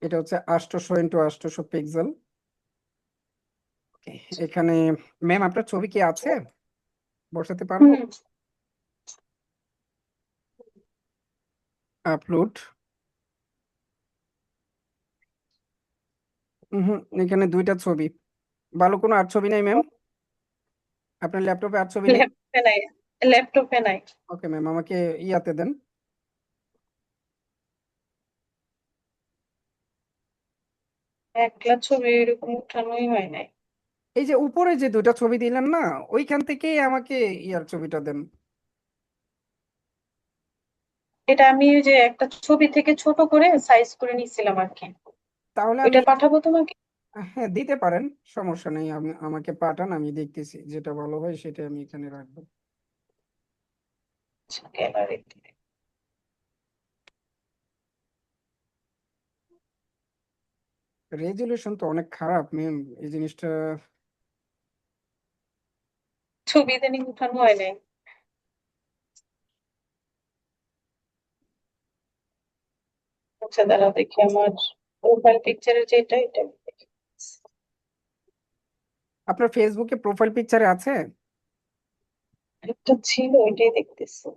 এটা হচ্ছে 800x800 পিক্সেল। এখানে ম্যাম আপনার ছবি কি আছে, বসাতে পারবো? হুম, আপলোড। হুম, এখানে দুইটা ছবি। ভালো কোনো আর ছবি নাই ম্যাম? আপনার ল্যাপটপে আর ছবি নেই? ল্যাপটপে নাই, ল্যাপটপে নাই। ওকে ম্যাম, আমাকে ইয়াতে দেন। একলা ছবি এরকম উঠানোই হয় নাই। এই যে উপরে যে দুইটা ছবি দিলেন না, ওইখান থেকেই আমাকে ইয়ার ছবিটা দেন। এটা আমি ওই যে একটা ছবি থেকে ছোট করে সাইজ করে নিছিলাম আর কি। তাহলে আমি, ওইটা পাঠাবো তোমাকে। হ্যাঁ দিতে পারেন, সমস্যা নেই। আপনি আমাকে পাঠান, আমি দেখতেছি যেটা ভালো হয় সেটা আমি এখানে রাখবো। গ্যালারিতে রেজুলেশন তো অনেক খারাপ ম্যাম, এই জিনিসটা। ছবি ইদানিং উঠানো হয় নাই। আচ্ছা দাঁড়াও দেখি আমার প্রোফাইল পিকচারের যেটা এটা দেখি। আপনার ফেসবুকে প্রোফাইল পিকচারে আছে? একটা ছিল ওইটাই দেখতেছি।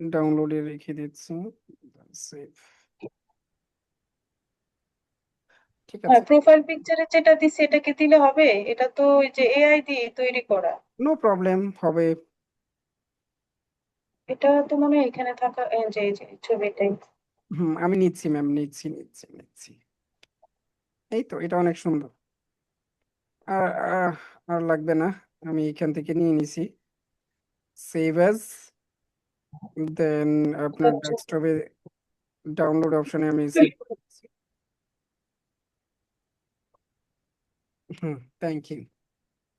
ডাউনলোডে রেখে দিচ্ছি। সেভ। ঠিক হ্যাঁ, আছে, প্রোফাইল পিকচারে যেটা দিছে এটাকে দিলে হবে? এটা তো ওই যে এআই দিয়ে তৈরি করা। নো প্রবলেম, হবে। এটা তো মনে হয় এখানে থাকা এই যে ছবিটাই। আমি নিচ্ছি ম্যাম, নিচ্ছি। এই তো, এটা অনেক সুন্দর। আর আর লাগবে না, আমি এখান থেকে নিয়ে নিছি। সেভ অ্যাজ, দেন আপনার ডেস্কটপে ডাউনলোড অপশনে আমি সেভ করে দিচ্ছি। Thank you.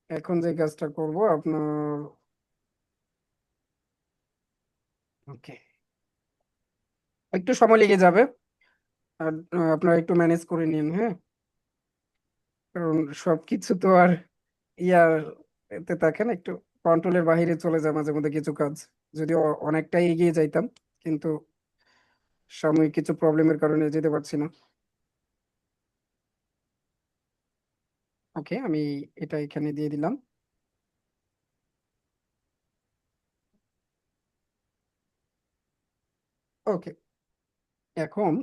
এখন যে কাজটা করব আপনার, ওকে, একটু সময় লেগে যাবে। আর আপনারা একটু ম্যানেজ করে নিন, হ্যাঁ, কারণ সবকিছু তো আর ইয়ার এতে থাকে না, একটু কন্ট্রোলের বাইরে চলে যায় মাঝে মধ্যে কিছু কাজ। যদিও অনেকটাই এগিয়ে যাইতাম, কিন্তু সাময়িক কিছু প্রবলেমের কারণে যেতে পারছি না। ওকে, আমি এটা এখানে দিয়ে দিলাম। ওকে, এখন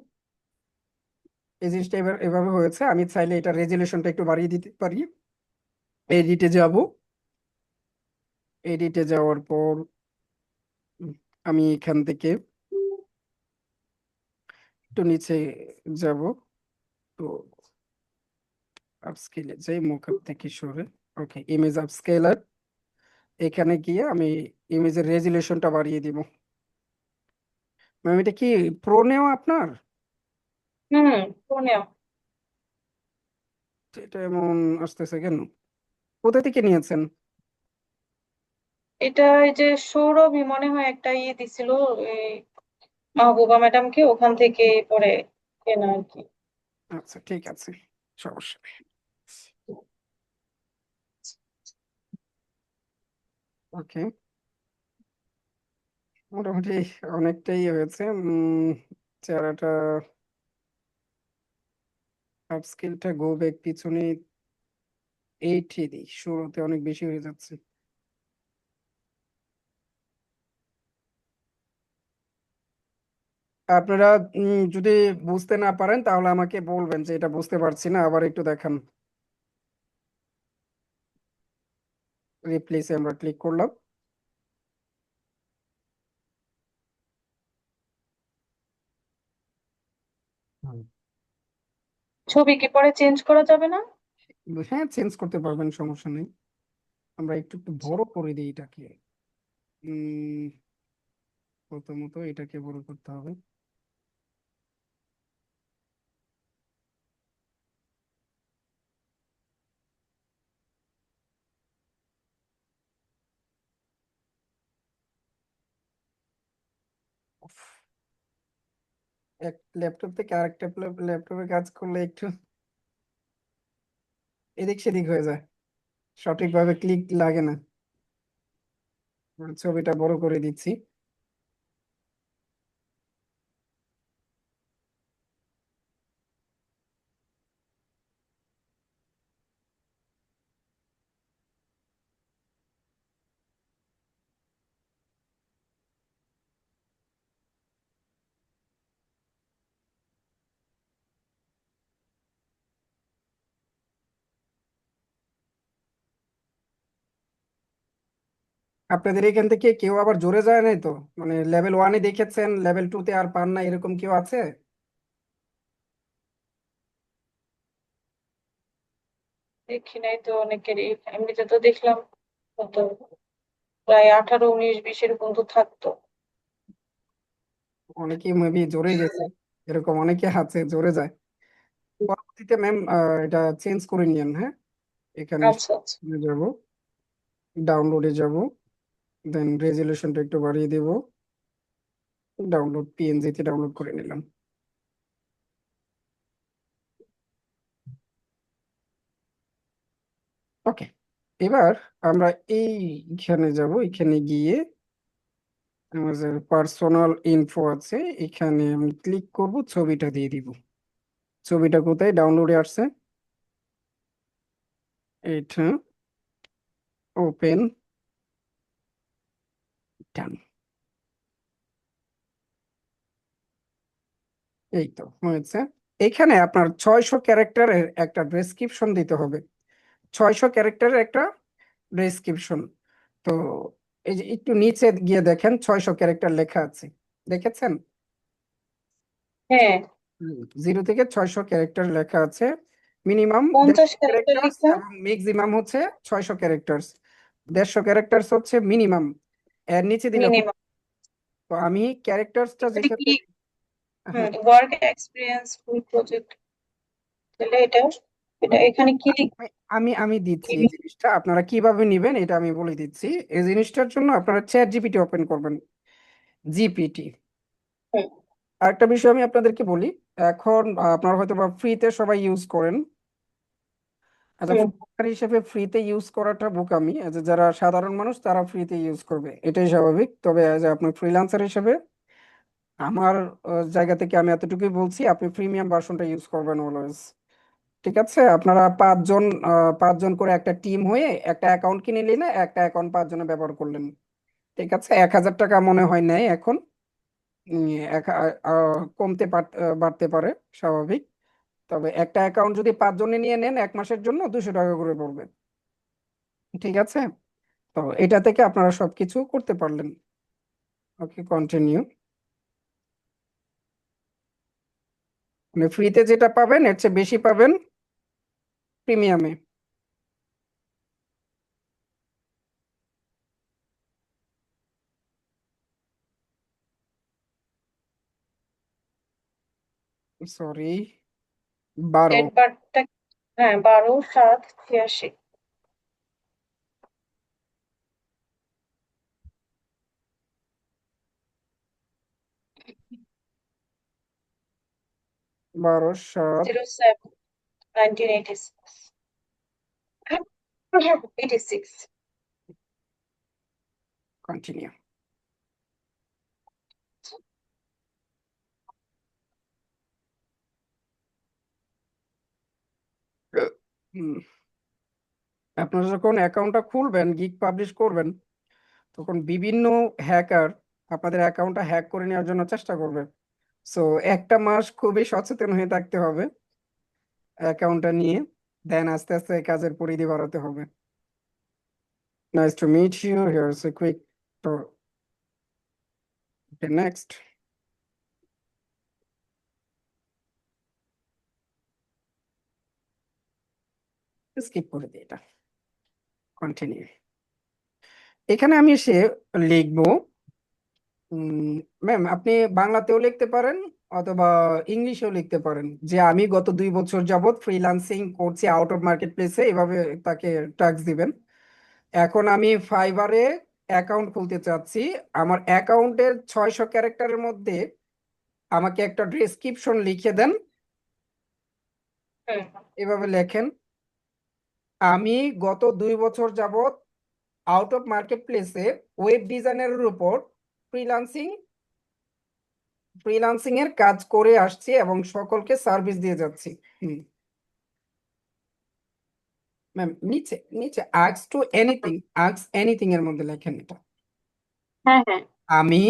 এই জিনিসটা এবার এভাবে হয়েছে। আমি চাইলে এটা রেজুলেশনটা একটু বাড়িয়ে দিতে পারি। এডিটে যাব। এডিটে যাওয়ার পর আমি এখান থেকে একটু নিচে যাব। তো আপস্কেলে যাই, মুখ থেকে সরে। ওকে, ইমেজ আপস্কেলার। এখানে গিয়ে আমি ইমেজের রেজুলেশনটা বাড়িয়ে দিব। ম্যাম এটা কি প্রো নেওয়া আপনার? হুম, শুনেও। এটা এমন আসতেছে কেন? কোথা থেকে নিয়েছেন? এটা এই যে সৌরভই মনে হয় একটা ইয়ে দিছিল এই মাহবুবা ম্যাডামকে, ওখান থেকে পরে কেনা আর কি। আচ্ছা ঠিক আছে, সমস্যা নেই। ওকে, মোটামুটি অনেকটাই হয়েছে। চেহারাটা, আপস্কেলটা গো ব্যাক পিছনে 80 দিই, শুরুতে অনেক বেশি হয়ে যাচ্ছে। আপনারা যদি বুঝতে না পারেন তাহলে আমাকে বলবেন যে এটা বুঝতে পারছি না, আবার একটু দেখান। রিপ্লেসে আমরা ক্লিক করলাম। ছবি কি পরে চেঞ্জ করা যাবে না? হ্যাঁ, চেঞ্জ করতে পারবেন, সমস্যা নেই। আমরা একটু একটু বড় করে দিই এটাকে। উম প্রথমত এটাকে বড় করতে হবে। উফ, এক ল্যাপটপ থেকে আরেকটা ল্যাপটপে কাজ করলে একটু এদিক সেদিক হয়ে যায়, সঠিকভাবে ক্লিক লাগে না। ছবিটা বড় করে দিচ্ছি। আপনাদের এখান থেকে কেউ আবার জোরে যায় নাই তো? মানে লেভেল 1-এ দেখেছেন, লেভেল 2-তে আর পান না, এরকম কেউ আছে? দেখি নাই তো অনেকেরই, এমনিতে তো দেখলাম কত প্রায় 18, 19, 20 এরকম তো থাকতো। অনেকেই মেবি জোরে গেছে, এরকম অনেকে আছে জোরে যায়। পরবর্তীতে ম্যাম এটা চেঞ্জ করে নিয়েন। হ্যাঁ, এখানে আচ্ছা আচ্ছা। যাব, ডাউনলোডে যাব, দেন রেজলিউশনটা একটু বাড়িয়ে দেব, ডাউনলোড পিএনজি-তে ডাউনলোড করে নিলাম। ওকে, এবার আমরা এইখানে যাব, এখানে গিয়ে আমাদের পার্সোনাল ইনফো আছে, এখানে আমি ক্লিক করব, ছবিটা দিয়ে দিব। ছবিটা কোথায় ডাউনলোডে আসছে? এটা ওপেন, ডান। এই তো হয়েছে। এখানে আপনার 600 ক্যারেক্টারের একটা ডেসক্রিপশন দিতে হবে। 600 ক্যারেক্টারের একটা ডেসক্রিপশন। তো এই যে একটু নিচে গিয়ে দেখেন 600 ক্যারেক্টার লেখা আছে, দেখেছেন? হ্যাঁ, 0 থেকে 600 ক্যারেক্টার লেখা আছে। মিনিমাম 50 150 ক্যারেক্টার ক্যারেক্টার্স লেখা। এবং ম্যাক্সিমাম হচ্ছে 600 ক্যারেক্টার্স। 150 ক্যারেক্টার্স হচ্ছে মিনিমাম, এর নিচে দিলে হবে। মিনিমাম। তো আমি ক্যারেক্টার্সটা এটা যেখানে, কি? হ্যাঁ, ওয়ার্ক এক্সপিরিয়েন্স ফুল প্রজেক্ট, তাহলে এটা এটা এখানে কি আমি আমি আমি দিচ্ছি এই জিনিসটা, আপনারা কিভাবে নেবেন এটা আমি বলে দিচ্ছি। এই জিনিসটার জন্য আপনারা চ্যাট জিপিটি ওপেন করবেন, জিপিটি। হুম, আরেকটা বিষয় আমি আপনাদেরকে বলি, এখন আপনারা হয়তো বা ফ্রিতে সবাই ইউজ করেন। আচ্ছা, হুম, উপকার হিসেবে ফ্রিতে ইউজ করাটা বোকামি। আচ্ছা, যারা সাধারণ মানুষ তারা ফ্রিতে ইউজ করবে, এটাই স্বাভাবিক। তবে যে আপনার ফ্রিল্যান্সার হিসেবে আমার জায়গা থেকে আমি এতটুকুই বলছি, আপনি প্রিমিয়াম ভার্সনটা ইউজ করবেন অলওয়েজ। ঠিক আছে? আপনারা 5 জন করে একটা টিম হয়ে একটা অ্যাকাউন্ট কিনে নিলে, একটা অ্যাকাউন্ট 5 জনে ব্যবহার করলেন। ঠিক আছে, 1000 টাকা মনে হয় নেয় এখন। উম, কমতে বাড়তে পারে, স্বাভাবিক। তবে একটা অ্যাকাউন্ট যদি 5 জনে নিয়ে নেন 1 মাসের জন্য 200 টাকা করে পড়বে। ঠিক আছে? তো এটা থেকে আপনারা সবকিছু করতে পারলেন। ওকে, কন্টিনিউ। মানে ফ্রিতে যেটা পাবেন এর চেয়ে বেশি পাবেন প্রিমিয়ামে। সরি, 12। ডেট বার্থটা, হ্যাঁ 12/7/86। 12/7। 07/1986। 86। কন্টিনিউ। আপনারা যখন অ্যাকাউন্টটা খুলবেন, গিগ পাবলিশ করবেন, তখন বিভিন্ন হ্যাকার আপনাদের অ্যাকাউন্টটা হ্যাক করে নেওয়ার জন্য চেষ্টা করবে। সো একটা মাস খুবই সচেতন হয়ে থাকতে হবে অ্যাকাউন্টটা নিয়ে, দেন আস্তে আস্তে কাজের পরিধি বাড়াতে হবে। Nice to meet you. Here's a quick tour. Okay, next. Skip করে দিই এটা, কন্টিনিউ। এখানে আমি এসে লিখবো, ম্যাম আপনি বাংলাতেও লিখতে পারেন অথবা ইংলিশেও লিখতে পারেন যে আমি গত 2 বছর যাবত ফ্রিল্যান্সিং করছি আউট অফ মার্কেট প্লেসে, এভাবে তাকে ট্যাক্স দিবেন। এখন আমি ফাইবারে অ্যাকাউন্ট খুলতে চাচ্ছি, আমার অ্যাকাউন্টের 600 ক্যারেক্টারের মধ্যে আমাকে একটা ডেসক্রিপশন লিখে দেন। হুম এভাবে লেখেন, আমি গত 2 বছর যাবত আউট অফ মার্কেট প্লেসে ওয়েব ডিজাইনারের উপর ফ্রিল্যান্সিং এর কাজ করে আসছি এবং সকলকে সার্ভিস দিয়ে যাচ্ছি। ম্যাম নিচে নিচে আস্ক এনিথিং এর মধ্যে লেখেন এটা। হ্যাঁ হ্যাঁ আমি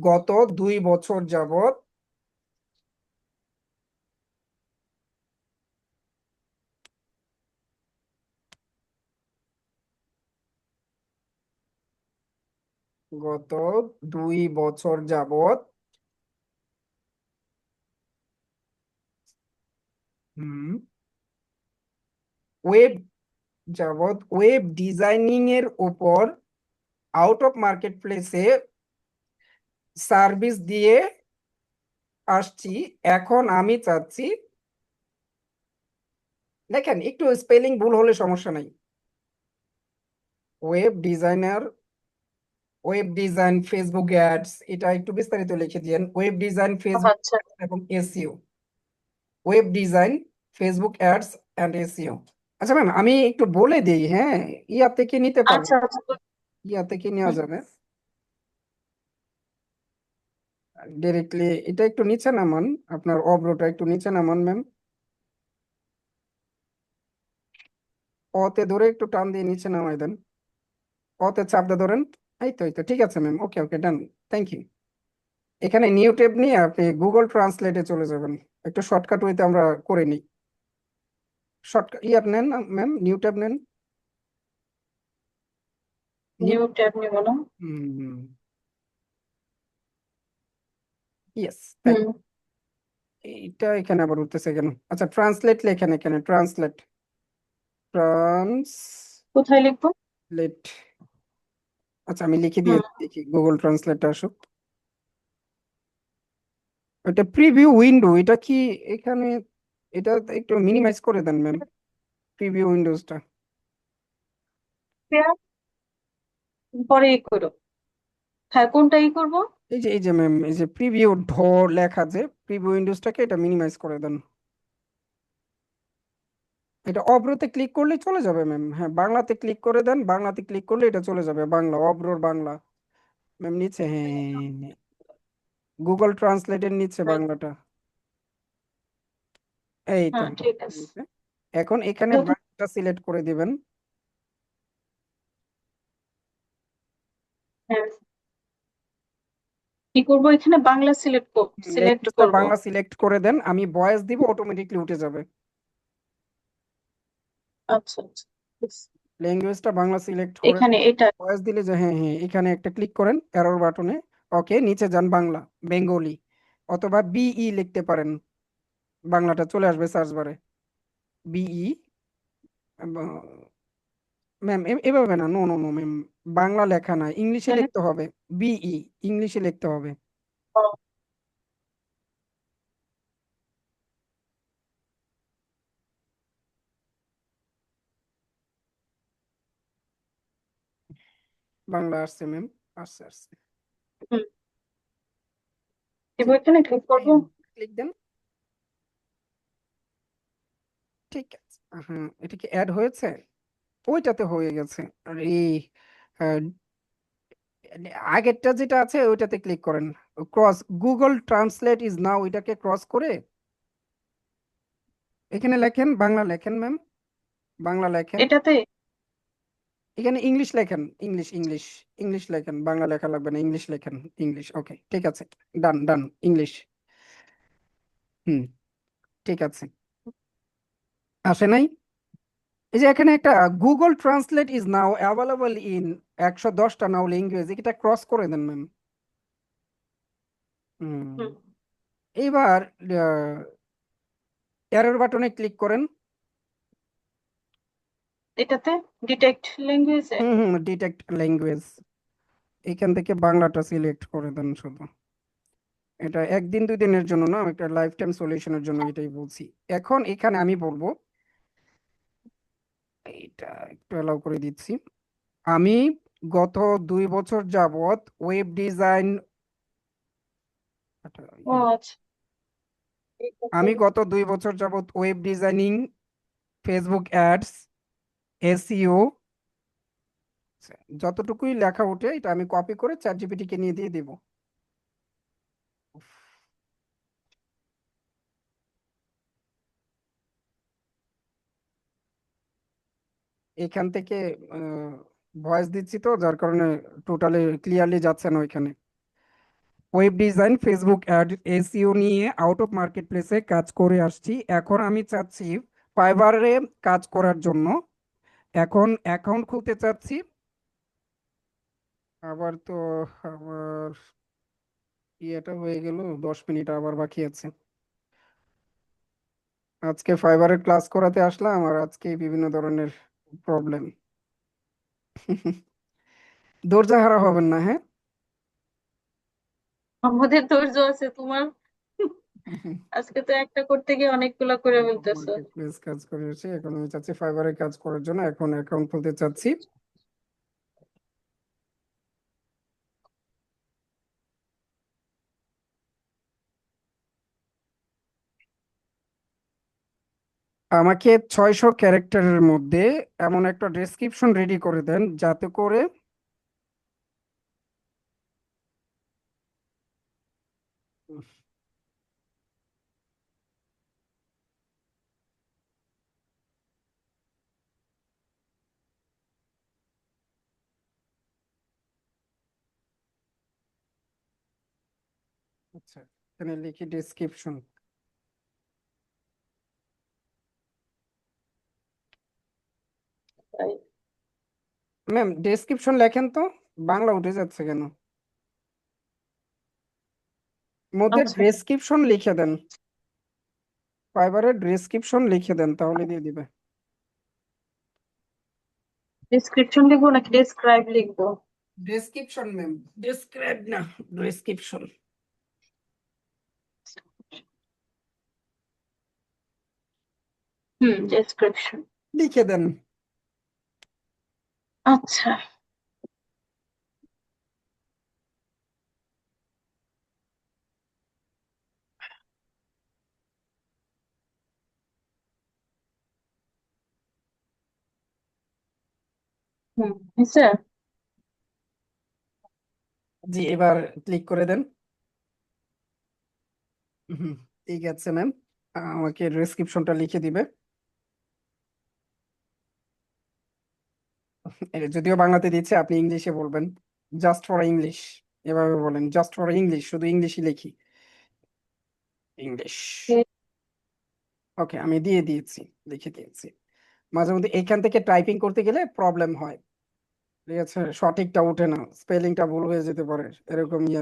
গত 2 বছর যাবত গত 2 বছর যাবত ওয়েব ওয়েব ডিজাইনিং এর উপর আউট অফ মার্কেট প্লেসে সার্ভিস দিয়ে আসছি। এখন আমি চাচ্ছি, দেখেন একটু স্পেলিং ভুল হলে সমস্যা নাই। ওয়েব ডিজাইন ফেসবুক অ্যাডস, এটা একটু বিস্তারিত লিখে দিয়েন। ওয়েব ডিজাইন ফেসবুক আচ্ছা এবং SEO, web design Facebook ads and SEO. আচ্ছা ম্যাম আমি একটু বলে দিই, হ্যাঁ ইয়া থেকে নিতে পারবো, আচ্ছা আচ্ছা ইয়া থেকে নেওয়া যাবে ডিরেক্টলি। এটা একটু নিচে নামান, আপনার অব্রোটা একটু নিচে নামান ম্যাম, অতে ধরে একটু টান দিয়ে নিচে নামাই দেন, অতে চাপটা ধরেন। এই তো ঠিক আছে ma'am, okay okay done, thank you. এখানে নিউ ট্যাব নিয়ে আপনি গুগল ট্রান্সলেটে চলে যাবেন, একটু শর্টকাট ওয়েতে আমরা করে নিই। শর্টকাট ইয়ার নেন ম্যাম, নিউ ট্যাব নেন। নিউ ট্যাব নিব না। ইয়েস, হুম এইটা এখানে আবার উঠতেছে কেন? আচ্ছা ট্রান্সলেট লেখেন, এখানে ট্রান্সলেট। কোথায় লিখবো? আচ্ছা আমি লিখে দিয়ে হুম দেখি, গুগল ট্রান্সলেটটা আসুক। এটা প্রিভিউ উইন্ডো, এটা কি এখানে? এটা একটু মিনিমাইজ করে দেন ম্যাম, প্রিভিউ উইন্ডোজটা। পরে ই করো। হ্যাঁ কোনটা ই করবো? এই যে ম্যাম, এই যে প্রিভিউ লেখা, যে প্রিভিউ উইন্ডোজটাকে এটা মিনিমাইজ করে দেন। এটা অব্রতে ক্লিক করলে চলে যাবে ম্যাম, হ্যাঁ বাংলাতে ক্লিক করে দেন, বাংলাতে ক্লিক করলে এটা চলে যাবে বাংলা, অব্রর বাংলা ম্যাম নিচে, হ্যাঁ গুগল ট্রান্সলেটের নিচে বাংলাটা, এই তো হ্যাঁ ঠিক আছে। নিচে। এখন এখানে যত- বাংলাটা সিলেক্ট করে দিবেন। হ্যাঁ কি করবো এখানে? বাংলা সিলেক্ট ল্যাঙ্গুয়েজটা করবো। বাংলা সিলেক্ট করে দেন, আমি ভয়েস দিব, অটোমেটিকলি উঠে যাবে। আচ্ছা আচ্ছা ঠিক আছে। ল্যাঙ্গুয়েজটা বাংলা সিলেক্ট করে এখানে এটা ভয়েস দিলে যে, হ্যাঁ হ্যাঁ এখানে একটা ক্লিক করেন এরর বাটনে, ওকে নিচে যান বাংলা, বেঙ্গলি অথবা বিই লিখতে পারেন, বাংলাটা চলে আসবে সার্চ বারে। বিই ম্যাম, এভাবে না, no no no ma'am, Bangla লেখা না, ইংলিশে তাহলে লিখতে হবে। বিই ইংলিশে লিখতে হবে। ও, বাংলা আসছে ম্যাম, আসছে। হুম এখানে ক্লিক করবো। ক্লিক দেন, ঠিক আছে। হ্যাঁ এটা কি অ্যাড হয়েছে? ওইটাতে হয়ে গেছে। আর এই আহ, আগেরটা যেটা আছে ওইটাতে ক্লিক করেন, ক্রস গুগল ট্রান্সলেট ইজ নাও, এটাকে ক্রস করে এখানে লেখেন বাংলা, লেখেন ম্যাম বাংলা লেখেন। এটাতে এখানে ইংলিশ লেখেন, ইংলিশ লেখেন, বাংলা লেখা লাগবে না, ইংলিশ লেখেন, ইংলিশ, ওকে ঠিক আছে, ডান ডান ইংলিশ। হুম ঠিক আছে, আসে নাই? এই যে এখানে একটা Google translate is now available in 110টা নাও ল্যাঙ্গুয়েজ, এটা ক্রস করে দেন ম্যাম। হুম, এইবার এরর বাটনে ক্লিক করেন। এটাতে ডিটেক্ট ল্যাঙ্গুয়েজে ডিটেক্ট ল্যাঙ্গুয়েজ, এখান থেকে বাংলাটা সিলেক্ট করে দেন শুধু। এটা একদিন দুই দিনের জন্য না, একটা লাইফ টাইম সলিউশনের জন্য এটাই বলছি। এখন এখানে আমি বলবো, এটা একটু অ্যালাউ করে দিচ্ছি। আমি গত 2 বছর যাবত ওয়েব ডিজাইন, ও আচ্ছা ঠিক আছে। আমি গত 2 বছর যাবত web designing, Facebook ads, SEO, যতটুকুই লেখা ওঠে এটা আমি কপি করে চ্যাট জিপিটি কে নিয়ে দিয়ে দিব। এখান থেকে ভয়েস দিচ্ছি তো, যার কারণে টোটালি ক্লিয়ারলি যাচ্ছে না ওইখানে। Web design, Facebook ad, SEO নিয়ে আউট অফ মার্কেট প্লেসে কাজ করে আসছি। এখন আমি চাচ্ছি ফাইবারে কাজ করার জন্য। এখন অ্যাকাউন্ট খুলতে চাচ্ছি। আবার তো আবার ইয়েটা হয়ে গেল, 10 মিনিট আবার বাকি আছে। আজকে ফাইবারের ক্লাস করাতে আসলাম আর আজকে বিভিন্ন ধরনের প্রবলেম। ধৈর্য হারা হবেন না, হ্যাঁ? আমাদের ধৈর্য আছে তোমার, আজকে তো একটা করতে গিয়ে অনেকগুলা করে ফেলতেছো। মার্কেট প্লেস কাজ করে এসে এখন আমি চাচ্ছি ফাইবারে কাজ করার জন্য, এখন অ্যাকাউন্ট খুলতে চাচ্ছি। আমাকে 600 ক্যারেক্টারের মধ্যে এমন একটা ডেসক্রিপশন রেডি করে দেন যাতে করে আচ্ছা, এখানে লিখি ডেসক্রিপশন। তাই। ম্যাম ডেসক্রিপশন লেখেন তো, বাংলা উঠে যাচ্ছে কেন? মধ্যে আচ্ছা ডেসক্রিপশন লিখে দেন, ফাইবারের ডেসক্রিপশন লিখে দেন, তাহলে দিয়ে দিবে। ডেসক্রিপশন লিখবো নাকি ডেসক্রাইব লিখবো? ডেসক্রিপশন ম্যাম, ডেসক্রাইব না, ডেসক্রিপশন ডেসক্রিপশন। লিখে দেন। আচ্ছা হয়েছে। জি, এবার ক্লিক করে দেন। হুম, ঠিক আছে ম্যাম, আমাকে ডেসক্রিপশনটা লিখে দিবে। এটা যদিও বাংলাতে দিচ্ছে, আপনি ইংলিশে বলবেন, জাস্ট ফর ইংলিশ, এভাবে বলেন, জাস্ট ফর ইংলিশ, শুধু ইংলিশই লিখি, ইংলিশ। ওকে, আমি দিয়ে দিয়েছি, লিখে দিয়েছি। মাঝে মধ্যে এইখান থেকে টাইপিং করতে গেলে প্রবলেম হয়, ঠিক আছে, সঠিকটা ওঠে না, স্পেলিংটা ভুল হয়ে যেতে পারে, এরকম ইয়ে।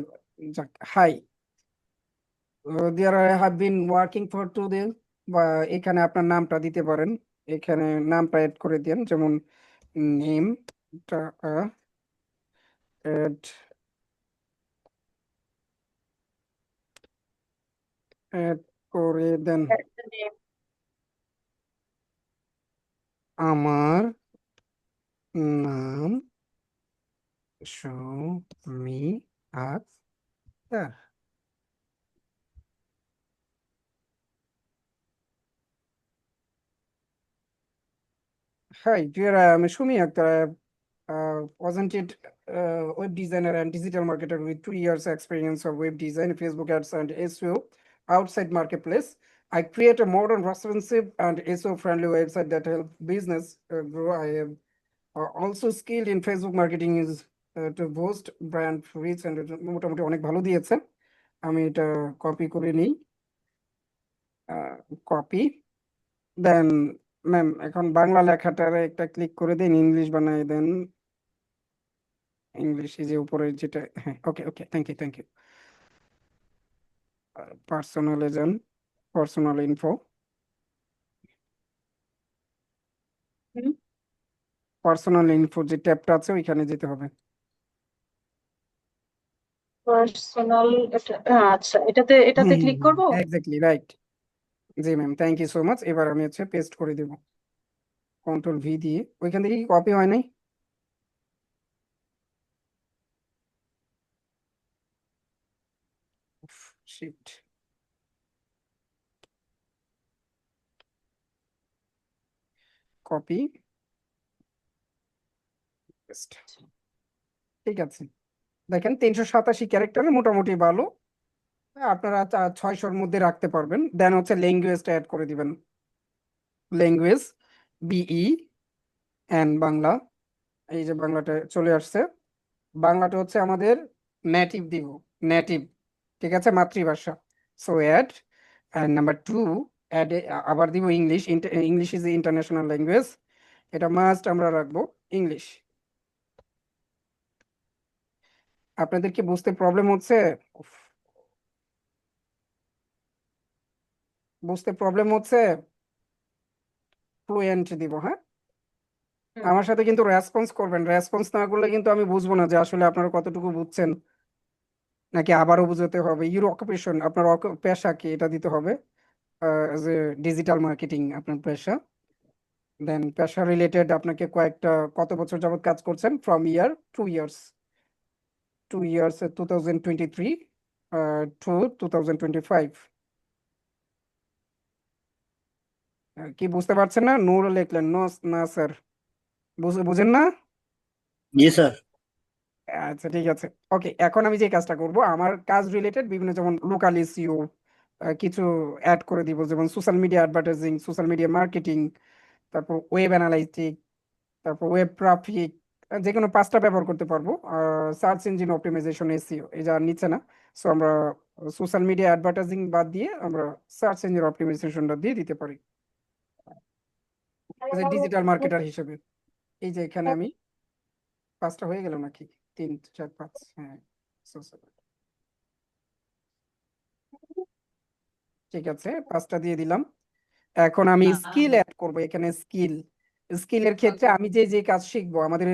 যাক, hi, there I have been working for 2 day, বা এখানে আপনার নামটা দিতে পারেন, এখানে নামটা এড করে দেন, যেমন নেমটা এড এড করে দেন। আমার নাম Sumi Akter. Hi, dear, I am Shumi Akhtar. I have presented web designer and digital marketer with 2 years experience of web design, Facebook ads, and SEO outside marketplace. I create a modern, responsive, and SEO-friendly website that help business grow. I am also skilled in Facebook marketing is to boost brand reach, and মোটামুটি অনেক ভালো দিয়েছে। আমি এটা copy করে নিই, copy, দেন ma'am এখন বাংলা লেখাটারে একটা ক্লিক করে দিন, ইংলিশ বানাই দেন। ইংলিশ এই যে উপরে যেটা, হ্যাঁ ওকে ওকে, থ্যাংক ইউ। পার্সোনালে যান, পার্সোনাল ইনফো, পার্সোনাল ইনফো যে ট্যাবটা আছে ওইখানে যেতে হবে। পার্সোনাল, আচ্ছা এটাতে ক্লিক করব। Exactly right. জি ma'am, thank you so much. এবার আমি হচ্ছে পেস্ট করে দেব কন্ট্রোল ভি দিয়ে। ওইখান থেকে কি কপি হয় নাই? Sheet, copy paste. ঠিক আছে, দেখেন 387 ক্যারেক্টারে মোটামুটি ভালো। আপনারা 600-র মধ্যে রাখতে পারবেন। দেন হচ্ছে ল্যাঙ্গুয়েজটা অ্যাড করে দিবেন। ল্যাঙ্গুয়েজ বিই এন বাংলা, এই যে বাংলাটা চলে আসছে। বাংলাটা হচ্ছে আমাদের নেটিভ দিব, নেটিভ, ঠিক আছে, মাতৃভাষা। So add, and number 2 add আবার দিব English. English is international language, এটা মাস্ট আমরা রাখবো ইংলিশ। আপনাদের কি বুঝতে প্রবলেম হচ্ছে? উফ, বুঝতে প্রবলেম হচ্ছে? ফ্লুয়েন্ট দিব, হ্যাঁ। আমার সাথে কিন্তু রেসপন্স করবেন, রেসপন্স না করলে কিন্তু আমি বুঝবো না যে আসলে আপনারা কতটুকু বুঝছেন, নাকি আবারও বুঝাতে হবে। ইউর অকুপেশন, আপনার পেশা কি, এটা দিতে হবে। যে ডিজিটাল মার্কেটিং আপনার পেশা। দেন পেশা রিলেটেড আপনাকে কয়েকটা, কত বছর যাবত কাজ করছেন, from year 2 years, 2 years 2023 to 2025। কি বুঝতে পারছেন না? নূর লিখলেন, নো না স্যার, বুঝেন না? জি স্যার। আচ্ছা ঠিক আছে, ওকে। এখন আমি যে কাজটা করব, আমার কাজ রিলেটেড বিভিন্ন, যেমন লোকাল এসইও কিছু অ্যাড করে দিব, যেমন social media advertising, social media marketing, তারপর ওয়েব অ্যানালাইটিক, তারপর ওয়েব ট্রাফিক, যে কোনো 5টা ব্যবহার করতে পারবো। সার্চ ইঞ্জিন অপটিমাইজেশন, এসইও, এই যা নিচ্ছে না। সো আমরা সোশ্যাল মিডিয়া অ্যাডভার্টাইজিং বাদ দিয়ে আমরা সার্চ ইঞ্জিন অপটিমাইজেশনটা দিয়ে দিতে পারি ডিজিটাল মার্কেটার হিসেবে। এই যে এখানে আমি 5টা হয়ে গেল নাকি, 3 4 5, হ্যাঁ। So sorry. ঠিক আছে, 5টা দিয়ে দিলাম। এখন আমি স্কিল অ্যাড করব এখানে। স্কিলের ক্ষেত্রে আমি যে যে কাজ শিখবো, আমাদের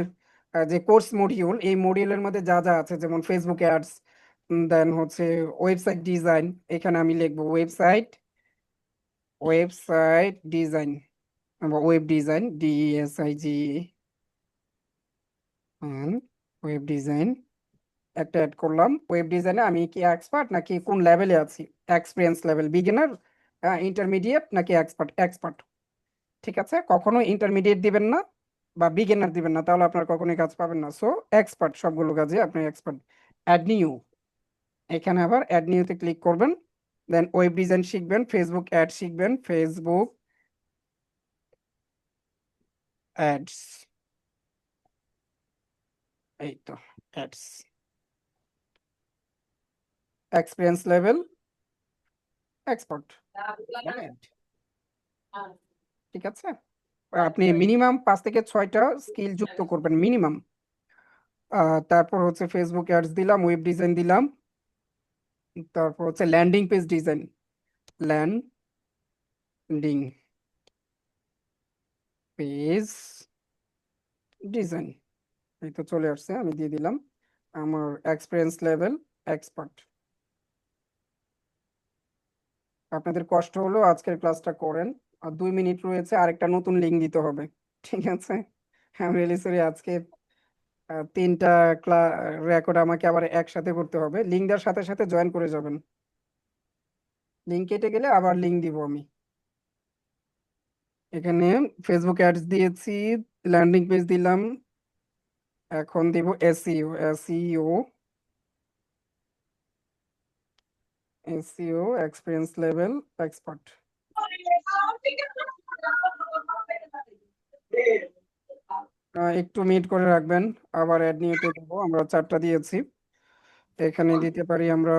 যে কোর্স মডিউল, এই মডিউলের মধ্যে যা যা আছে, যেমন ফেসবুক অ্যাডস, দেন হচ্ছে ওয়েবসাইট ডিজাইন, এখানে আমি লিখবো ওয়েবসাইট ডিজাইন বা web design, DESIG, web design একটা অ্যাড করলাম। ওয়েব ডিজাইনে আমি কি এক্সপার্ট নাকি কোন লেভেলে আছি, এক্সপিরিয়েন্স লেভেল, বিগিনার, ইন্টারমিডিয়েট নাকি এক্সপার্ট? এক্সপার্ট, ঠিক আছে। কখনো ইন্টারমিডিয়েট দিবেন না বা বিগিনার দিবেন না, তাহলে আপনার কখনোই কাজ পাবেন না। সো এক্সপার্ট, সবগুলো কাজে আপনি এক্সপার্ট। অ্যাড নিউ, এখানে আবার অ্যাড নিউতে ক্লিক করবেন। দেন ওয়েব ডিজাইন শিখবেন, ফেসবুক অ্যাড শিখবেন, ফেসবুক অ্যাডস, এই তো অ্যাডস, এক্সপিরিয়েন্স লেভেল এক্সপার্ট, ঠিক আছে। আপনি মিনিমাম 5 থেকে 6টা স্কিল যুক্ত করবেন মিনিমাম। তারপর হচ্ছে ফেসবুক অ্যাডস দিলাম, ওয়েব ডিজাইন দিলাম, তারপর হচ্ছে landing page design, landing page design, এই তো চলে আসছে, আমি দিয়ে দিলাম আমার এক্সপিরিয়েন্স লেভেল এক্সপার্ট। আপনাদের কষ্ট হলো আজকের ক্লাসটা করেন। আর 2 মিনিট রয়েছে, আরেকটা নতুন লিঙ্ক দিতে হবে, ঠিক আছে। আমি রিয়েলি সরি, আজকে 3টা রেকর্ড আমাকে আবার একসাথে করতে হবে। লিঙ্ক দেওয়ার সাথে সাথে জয়েন করে যাবেন। লিঙ্ক কেটে গেলে আবার লিঙ্ক দিব আমি। এখানে ফেসবুক অ্যাডস দিয়েছি, ল্যান্ডিং পেজ দিলাম, এখন দিব এসইও এক্সপিরিয়েন্স লেভেল এক্সপার্ট। একটু মিট করে রাখবেন, আবার অ্যাড নিউতে দেবো। আমরা 4টা দিয়েছি, এখানে দিতে পারি আমরা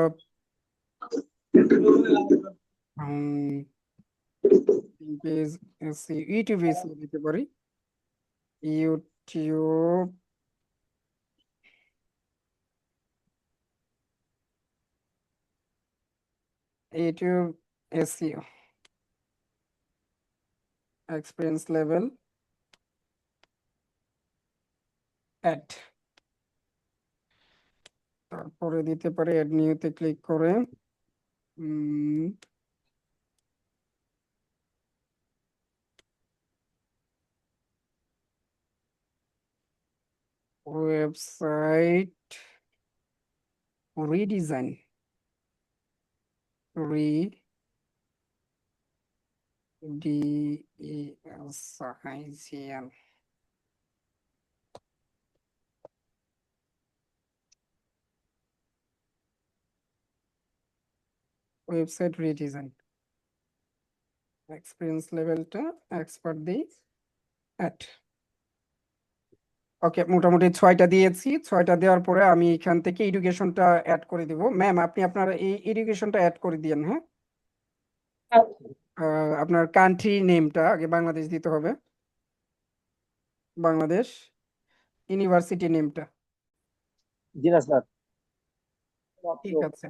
পেজ ইউটিউব এসিও দিতে পারি, YouTube YouTube SEO experience level add, তারপরে দিতে পারি অ্যাড নিউতে ক্লিক করে website redesign redesign website redesign experience লেভেলটা এক্সপার্ট দিই অ্যাড। ওকে, মোটামুটি 6টা দিয়েছি। 6টা দেওয়ার পরে আমি এখান থেকে এডুকেশনটা অ্যাড করে দিব। ম্যাম আপনি আপনার এই এডুকেশনটা অ্যাড করে দিয়েন। হ্যাঁ, আপনার কান্ট্রি নেমটা আগে বাংলাদেশ দিতে হবে, বাংলাদেশ, ইউনিভার্সিটি নেমটা। জি না স্যার। ঠিক আছে।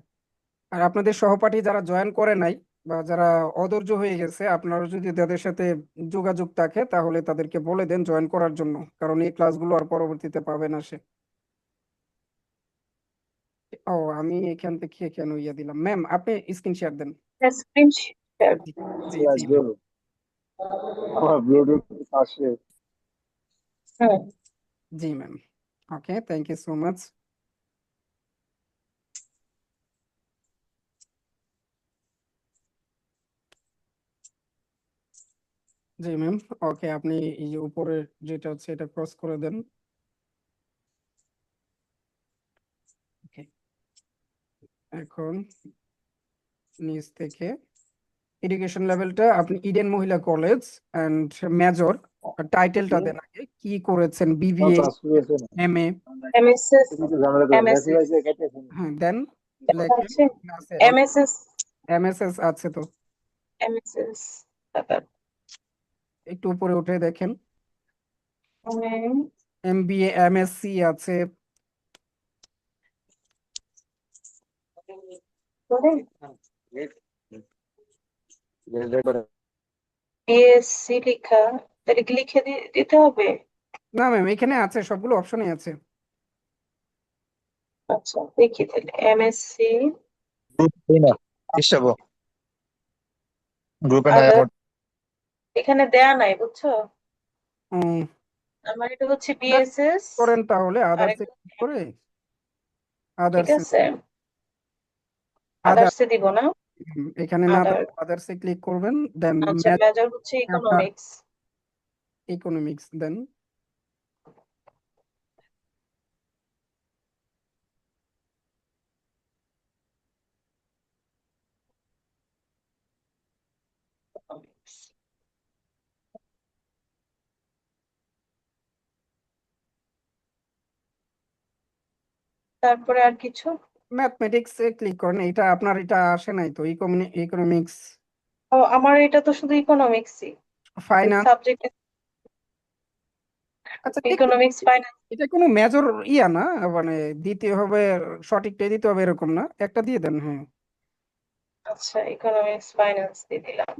আর আপনাদের সহপাঠী যারা জয়েন করে নাই বা যারা অধৈর্য হয়ে গেছে, আপনারা যদি তাদের সাথে যোগাযোগ থাকে তাহলে তাদেরকে বলে দেন জয়েন করার জন্য, কারণ এই ক্লাসগুলো আর পরবর্তীতে পাবে না সে। ও, আমি এখান থেকে কেন ইয়ে দিলাম, ম্যাম আপনি স্ক্রিন শেয়ার দেন। Screen share. জি জি Yes, জি bro. আমার ব্লুটুথ আসে। জি ma'am. Okay, thank you so much. জি ম্যাম। ওকে, আপনি এই যে উপরে যেটা হচ্ছে এটা ক্রস করে দেন। ওকে, এখন নিচ থেকে এডুকেশন লেভেলটা আপনি ইডেন মহিলা কলেজ এন্ড মেজর, টাইটেলটা দেন আগে, কি করেছেন, আমার বিবিএ, ক্লাস শুরু হয়েছে না। এমএ। এমএসএস তুমি তো ঝামেলা করো। MSc মেসি ভাইসে কেটেছেন। হ্যাঁ, দেন দেখা লেখেন আছে ক্লাসে এমএসএস এমএসএস আছে তো, এমএসএস একটু উপরে উঠে দেখেন, মানে এমবিএ, এমএসসি আছে। বিএসসি লেখা, তাহলে কি লিখে দিতে হবে? না ম্যাম, এখানে আছে, সবগুলো অপশনই আছে। আচ্ছা দেখি তাহলে এমএসসি গ্রুপে নাই আদার, আমার। এখানে দেয়া নাই বুঝছো, উম, আমার এটা হচ্ছে বিএসএস করেন তাহলে আর আদার্সে ক্লিক করে, ঠিক আদার্সে আছে আদার আদার্সে দিব না, এখানে না আদার আদার্সে ক্লিক করবেন, দেন আচ্ছা মেজর হচ্ছে ইকোনমিক্স। ইকোনমিক্স, দেন তারপরে আর কিছু? ম্যাথমেটিক্স এ ক্লিক করেন। এটা আপনার এটা আসে নাই তো, ইকোনমিক্স, ও আমার এটা তো শুধু ইকোনমিক্সই, ফাইন্যান্স। সাবজেক্ট আচ্ছা, ইকোনমিক্স ফাইন্যান্স। এটা কোনো মেজর ইয়া না, মানে দিতে হবে, সঠিকটাই দিতে হবে এরকম না, একটা দিয়ে দেন। হ্যাঁ, আচ্ছা ইকোনমিক্স ফাইন্যান্স দিয়ে দিলাম।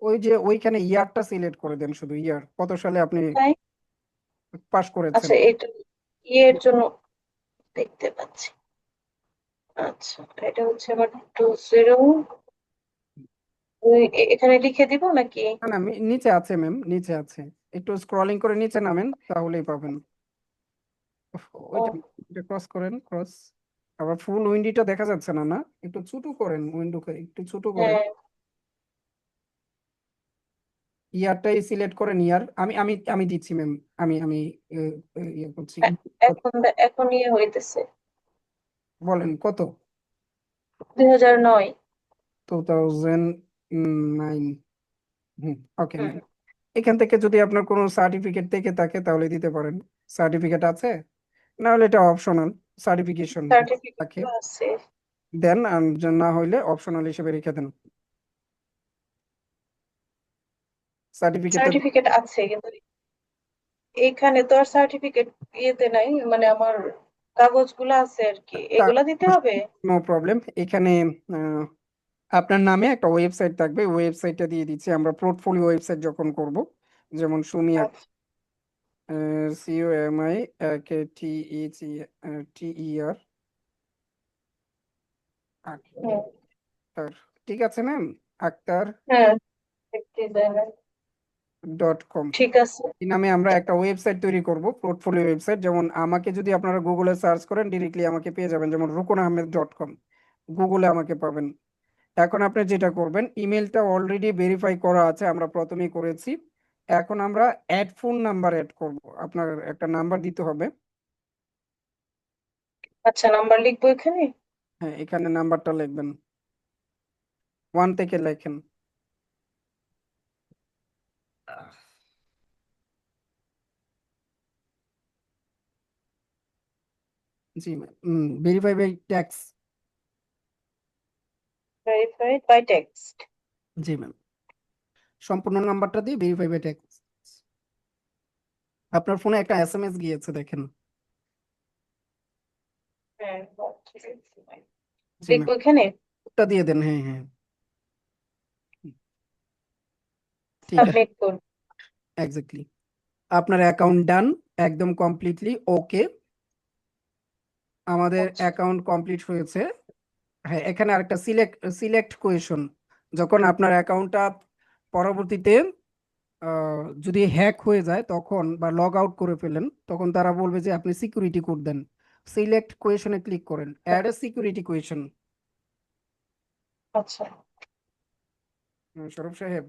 ওই যে ওইখানে ইয়ারটা সিলেক্ট করে দেন, শুধু ইয়ার, কত সালে আপনি তাই পাস করেছেন। আচ্ছা এটা ইয়ের জন্য দেখতে পাচ্ছি। আচ্ছা এটা হচ্ছে আমার 20, এখানে লিখে দিব নাকি? না না, নিচে আছে ম্যাম, নিচে আছে, একটু স্ক্রলিং করে নিচে নামেন তাহলেই পাবেন। ওইটা এটা ক্রস করেন, ক্রস। আবার ফুল উইন্ডোটা দেখা যাচ্ছে না, না একটু ছোট করেন, উইন্ডোকে একটু ছোট করেন, হ্যাঁ ইয়ারটাই সিলেক্ট করেন। ইয়ার আমি আমি আমি দিচ্ছি ম্যাম, আমি ইয়ে করছি। এখন ইয়ে হইতেছে বলেন কত? 2009। 2009। ওকে ম্যাম, এখান থেকে যদি আপনার কোনো সার্টিফিকেট থেকে থাকে তাহলে দিতে পারেন। সার্টিফিকেট আছে, না হলে এটা অপশনাল, সার্টিফিকেশন সার্টিফিকেট থাকে আছে। দেন, আর না হইলে অপশনাল হিসেবে রেখে দেন। সার্টিফিকেটটা সার্টিফিকেট আছে, কিন্তু এখানে তো আর সার্টিফিকেট ইয়েতে নাই, মানে আমার কাগজগুলো আছে আর কি, এগুলা দিতে হবে। No problem. এখানে আহ, আপনার নামে একটা ওয়েবসাইট থাকবে, ওয়েবসাইটটা দিয়ে দিচ্ছি আমরা পোর্টফোলিও ওয়েবসাইট যখন করব, যেমন সুমি আচ্ছা। COMI KTECHTER হুম, আক্তার, ঠিক আছে ম্যাম, আক্তার হ্যাঁ, ডিজাইনার, .com ঠিক আছে। এই নামে আমরা একটা ওয়েবসাইট তৈরি করব, পোর্টফোলিও ওয়েবসাইট। যেমন আমাকে যদি আপনারা গুগলে সার্চ করেন ডিরেক্টলি আমাকে পেয়ে যাবেন, যেমন rukunahmed.com, গুগলে আমাকে পাবেন। এখন আপনি যেটা করবেন, ইমেলটা অলরেডি ভেরিফাই করা আছে, আমরা প্রথমেই করেছি। এখন আমরা অ্যাড ফোন নাম্বার অ্যাড করব, আপনার একটা নাম্বার দিতে হবে। আচ্ছা, নাম্বার লিখবো এখানে। হ্যাঁ, এখানে নাম্বারটা লিখবেন, 1 থেকে লেখেন। জি ma'am, verify by text. Verified by text. জি ম্যাম, সম্পূর্ণ নাম্বারটা দিয়ে ভেরিফাই বাই ট্যাক্স। আপনার ফোনে একটা SMS গিয়েছে দেখেন। হ্যাঁ, জি ম্যাম, লিখবো এখানে। ওটা দিয়ে দেন। হ্যাঁ হ্যাঁ, ঠিক আছে, সাবমিট করব। এক্স্যাক্টলি। আপনার অ্যাকাউন্ট ডান, একদম কমপ্লিটলি ওকে। আমাদের আচ্ছা। অ্যাকাউন্ট কমপ্লিট হয়েছে। হ্যাঁ, এখানে আরেকটা সিলেক্ট কোয়েশন, যখন আপনার অ্যাকাউন্টটা পরবর্তীতে যদি হ্যাক হয়ে যায় তখন, বা লগ আউট করে ফেলেন, তখন তারা বলবে যে আপনি সিকিউরিটি কোড দেন। সিলেক্ট কোয়েশনে ক্লিক করেন, অ্যাড এ সিকিউরিটি কোয়েশন। আচ্ছা, সরব সাহেব,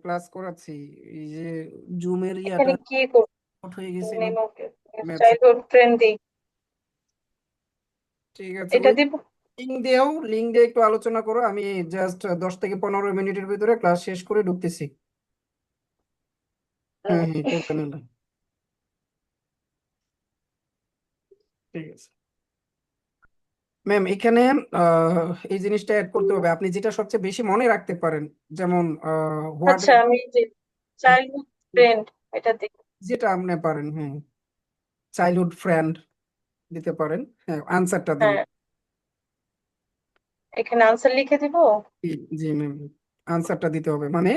ক্লাস করাচ্ছি, এই যে জুমের ইয়াটা এখানে কি করব? out হয়ে গেছিল name of maths. Childhood friendly, ঠিক আছে, এটা ওই দিব। লিঙ্ক দিয়ে একটু আলোচনা করো, আমি জাস্ট 10 থেকে 15 মিনিটের ভিতরে ক্লাস শেষ করে ঢুকতেছি। হ্যাঁ হ্যাঁ, করবেন না, ঠিক আছে ম্যাম। এখানে এই জিনিসটা অ্যাড করতে হবে, আপনি যেটা সবচেয়ে বেশি মনে রাখতে পারেন, যেমন হোয়াট, আচ্ছা, আমি যে চাইল্ডহুড ফ্রেন্ড এটা দিব। যেটা আপনি পারেন। হ্যাঁ, চাইল্ডহুড ফ্রেন্ড দিতে পারেন। হ্যাঁ, আনসারটা দিন। হ্যাঁ, এখানে আনসার লিখে দিব। জি জি ম্যাম, আনসারটা দিতে হবে। মানে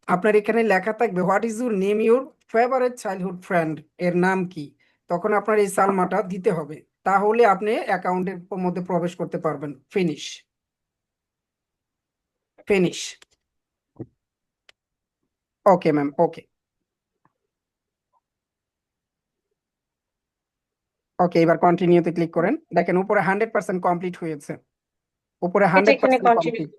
আপনার এখানে লেখা থাকবে what is your name, your favourite childhood friend, এর নাম কি, তখন আপনার এই সালমাটা দিতে হবে, তাহলে আপনি অ্যাকাউন্টের মধ্যে প্রবেশ করতে পারবেন। Finish, finish. Okay ma'am, okay. ওকে, এবার কন্টিনিউতে ক্লিক করেন, দেখেন উপরে 100% কমপ্লিট হয়েছে, উপরে এটা হান্ড্রেড এখানে পার্সেন্ট কন্টিনিউ। কমপ্লিট,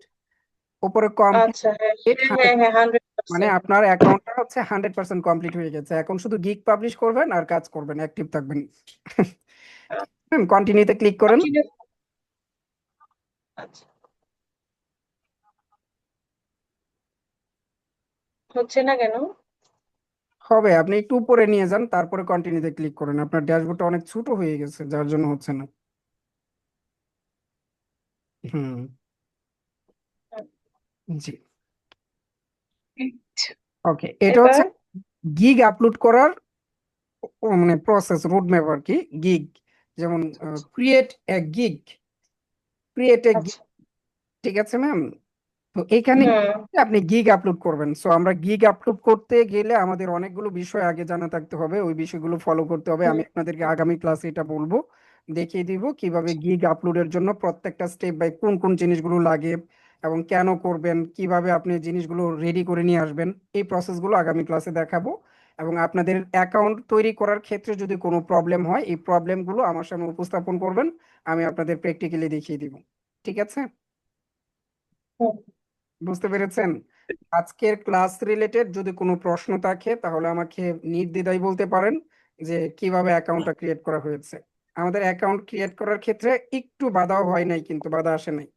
উপরে কমপ্লিট আচ্ছা, হ্যাঁ 100, হ্যাঁ হ্যাঁ, মানে 100%। আপনার অ্যাকাউন্টটা হচ্ছে 100% কমপ্লিট হয়ে গেছে। এখন শুধু গিগ পাবলিশ করবেন আর কাজ করবেন, অ্যাক্টিভ থাকবেন। কন্টিনিউতে ক্লিক করেন। কন্টিনিউ। আচ্ছা, হচ্ছে না কেন? হবে, আপনি একটু উপরে নিয়ে যান, তারপরে কন্টিনিউতে ক্লিক করেন। আপনার ড্যাশবোর্ডটা অনেক ছোট হয়ে গেছে, যার জন্য হচ্ছে না। হুম, জি। ওকে, এটা হচ্ছে এবার। গিগ আপলোড করার মানে প্রসেস, রোড ম্যাপ আর কি। গিগ, যেমন create a gig, create a gig, আচ্ছা। ঠিক আছে ম্যাম। তো এখানে হুম আপনি গিগ আপলোড করবেন। সো আমরা গিগ আপলোড করতে গেলে আমাদের অনেকগুলো বিষয় আগে জানা থাকতে হবে, ওই বিষয়গুলো ফলো করতে হবে। হুম। আমি আপনাদেরকে আগামী ক্লাসে এটা বলবো, দেখিয়ে দিব কিভাবে গিগ আপলোডের জন্য প্রত্যেকটা স্টেপ বাই কোন কোন জিনিসগুলো লাগে এবং কেন করবেন, কিভাবে আপনি জিনিসগুলো রেডি করে নিয়ে আসবেন, এই প্রসেসগুলো আগামী ক্লাসে দেখাবো। এবং আপনাদের অ্যাকাউন্ট তৈরি করার ক্ষেত্রে যদি কোনো প্রবলেম হয়, এই প্রবলেমগুলো আমার সামনে উপস্থাপন করবেন, আমি আপনাদের প্র্যাকটিক্যালি দেখিয়ে দিব। ঠিক আছে, হুম। বুঝতে পেরেছেন? আজকের ক্লাস রিলেটেড যদি কোনো প্রশ্ন থাকে তাহলে আমাকে নির্দ্বিধায় বলতে পারেন যে কিভাবে অ্যাকাউন্টটা ক্রিয়েট করা হয়েছে। আমাদের অ্যাকাউন্ট ক্রিয়েট করার ক্ষেত্রে একটু বাধাও হয় নাই, কিন্তু বাধা আসে নাই।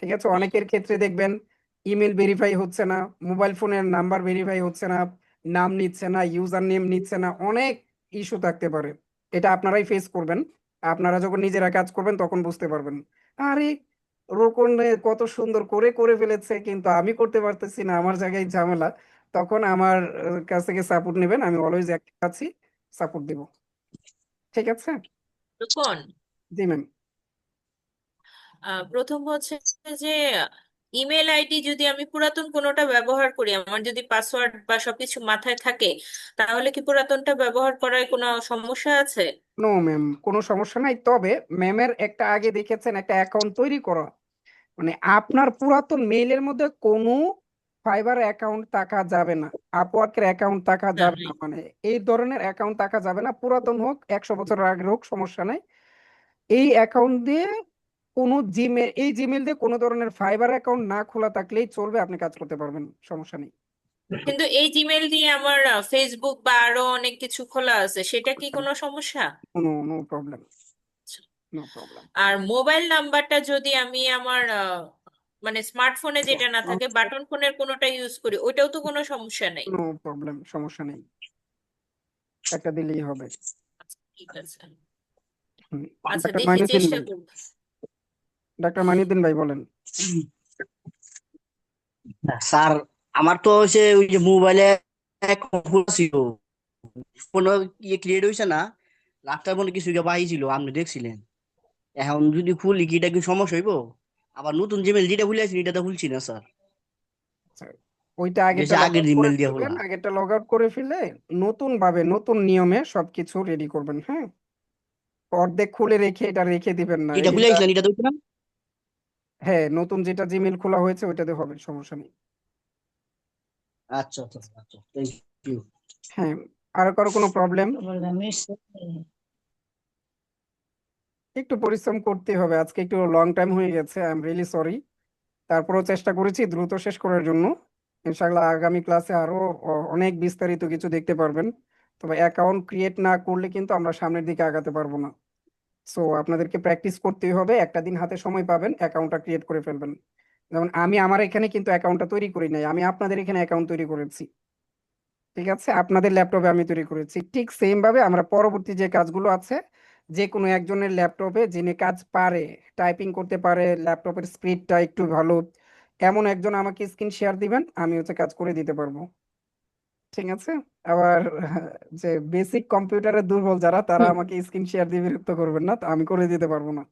ঠিক আছে, অনেকের ক্ষেত্রে দেখবেন ইমেল ভেরিফাই হচ্ছে না, মোবাইল ফোনের নাম্বার ভেরিফাই হচ্ছে না, নাম নিচ্ছে না, ইউজার নেম নিচ্ছে না, অনেক ইস্যু থাকতে পারে। এটা আপনারাই ফেস করবেন, আপনারা যখন নিজেরা কাজ করবেন তখন বুঝতে পারবেন। আরে, রোকন কত সুন্দর করে করে ফেলেছে, কিন্তু আমি করতে পারতেছি না, আমার জায়গায় ঝামেলা। তখন আমার কাছ থেকে সাপোর্ট নেবেন, আমি অলওয়েজ অ্যাক্টিভ আছি, সাপোর্ট দিব। ঠিক আছে? রোকন, জি ম্যাম। প্রথম হচ্ছে যে ইমেল আইডি যদি আমি পুরাতন কোনোটা ব্যবহার করি, আমার যদি পাসওয়ার্ড বা সবকিছু মাথায় থাকে, তাহলে কি পুরাতনটা ব্যবহার করায় কোনো সমস্যা আছে? নো ম্যাম, কোনো সমস্যা নাই। তবে ম্যামের একটা আগে দেখেছেন একটা অ্যাকাউন্ট তৈরি করা, মানে আপনার পুরাতন মেইলের মধ্যে কোনো ফাইবার অ্যাকাউন্ট থাকা যাবে না, আপওয়ার্কের অ্যাকাউন্ট থাকা না, যাবে নাই। না, মানে এই ধরনের অ্যাকাউন্ট থাকা যাবে না, পুরাতন হোক 100 বছর আগের হোক সমস্যা নাই। এই অ্যাকাউন্ট দিয়ে কোনো জিমেল, এই জিমেল দিয়ে কোনো ধরনের ফাইবার অ্যাকাউন্ট না খোলা থাকলেই চলবে, আপনি কাজ করতে পারবেন, সমস্যা নেই। কিন্তু এই জিমেল দিয়ে আমার ফেসবুক বা আরো অনেক কিছু খোলা আছে, সেটা কি কোনো সমস্যা? No no problem, no problem. আর মোবাইল নাম্বারটা যদি আমি আমার মানে স্মার্টফোনে যেটা না থাকে, বাটন ফোনের কোনোটা ইউজ করি, ওইটাও তো কোনো সমস্যা নেই। নো প্রবলেম, সমস্যা নেই, একটা দিলেই হবে। ঠিক আছে। হুম। আচ্ছা, ডাক্তার দেখি মাইনুদ্দিন চেষ্টা ভাই, করব। ডাক্তার মাইনুদ্দিন ভাই বলেন। স্যার, আমার তো হচ্ছে ওই যে মোবাইলে ছিল, কোনো ইয়ে ক্রিয়েট হয়েছে না, লাস্টার মনে কিছু বাহি ছিল, আপনি দেখছিলেন। এখন যদি খুলি কি এটা কি সমস্যা হইব? আবার নতুন জিমেল যেটা খুলে আছি এটা তো খুলছি না স্যার, আচ্ছা, ওইটা আগেরটা যে লগ আগের আউট করে জিমেল দিয়ে ফেলবেন, খোলা। আগেরটা লগ আউট করে ফেলে নতুন ভাবে নতুন নিয়মে সবকিছু রেডি করবেন। হ্যাঁ, অর্ধেক খুলে রেখে এটা রেখে দিবেন না, যেটা খুলে এটা। আসলেন এটা তো না। হ্যাঁ, নতুন যেটা জিমেল খোলা হয়েছে ওইটাতে হবে, সমস্যা নেই। আচ্ছা আচ্ছা আচ্ছা, থ্যাংক ইউ। হ্যাঁ, আর কারো কোনো প্রবলেম? একটু পরিশ্রম করতে হবে, আজকে একটু লং টাইম হয়ে গেছে, আই এম রিয়েলি সরি। তারপরেও চেষ্টা করেছি দ্রুত শেষ করার জন্য। ইনশাআল্লাহ আগামী ক্লাসে আরো অনেক বিস্তারিত কিছু দেখতে পারবেন। তবে অ্যাকাউন্ট ক্রিয়েট না করলে কিন্তু আমরা সামনের দিকে আগাতে পারবো না। সো আপনাদেরকে প্র্যাকটিস করতেই হবে, একটা দিন হাতে সময় পাবেন, অ্যাকাউন্টটা ক্রিয়েট করে ফেলবেন। যেমন আমি আমার এখানে কিন্তু অ্যাকাউন্টটা তৈরি করি নাই, আমি আপনাদের এখানে অ্যাকাউন্ট তৈরি করেছি। ঠিক আছে, আপনাদের ল্যাপটপে আমি তৈরি করেছি, ঠিক সেম ভাবে আমরা পরবর্তী যে কাজগুলো আছে, যে কোনো একজনের ল্যাপটপে যিনি কাজ পারে, টাইপিং করতে পারে, ল্যাপটপের স্পিডটা একটু ভালো, এমন একজন আমাকে স্ক্রিন শেয়ার দিবেন, আমি হচ্ছে কাজ করে দিতে পারবো। ঠিক আছে? আবার যে বেসিক কম্পিউটারের দুর্বল যারা, তারা আমাকে স্ক্রিন শেয়ার দিয়ে বিরক্ত করবেন না, তো আমি করে দিতে পারবো না।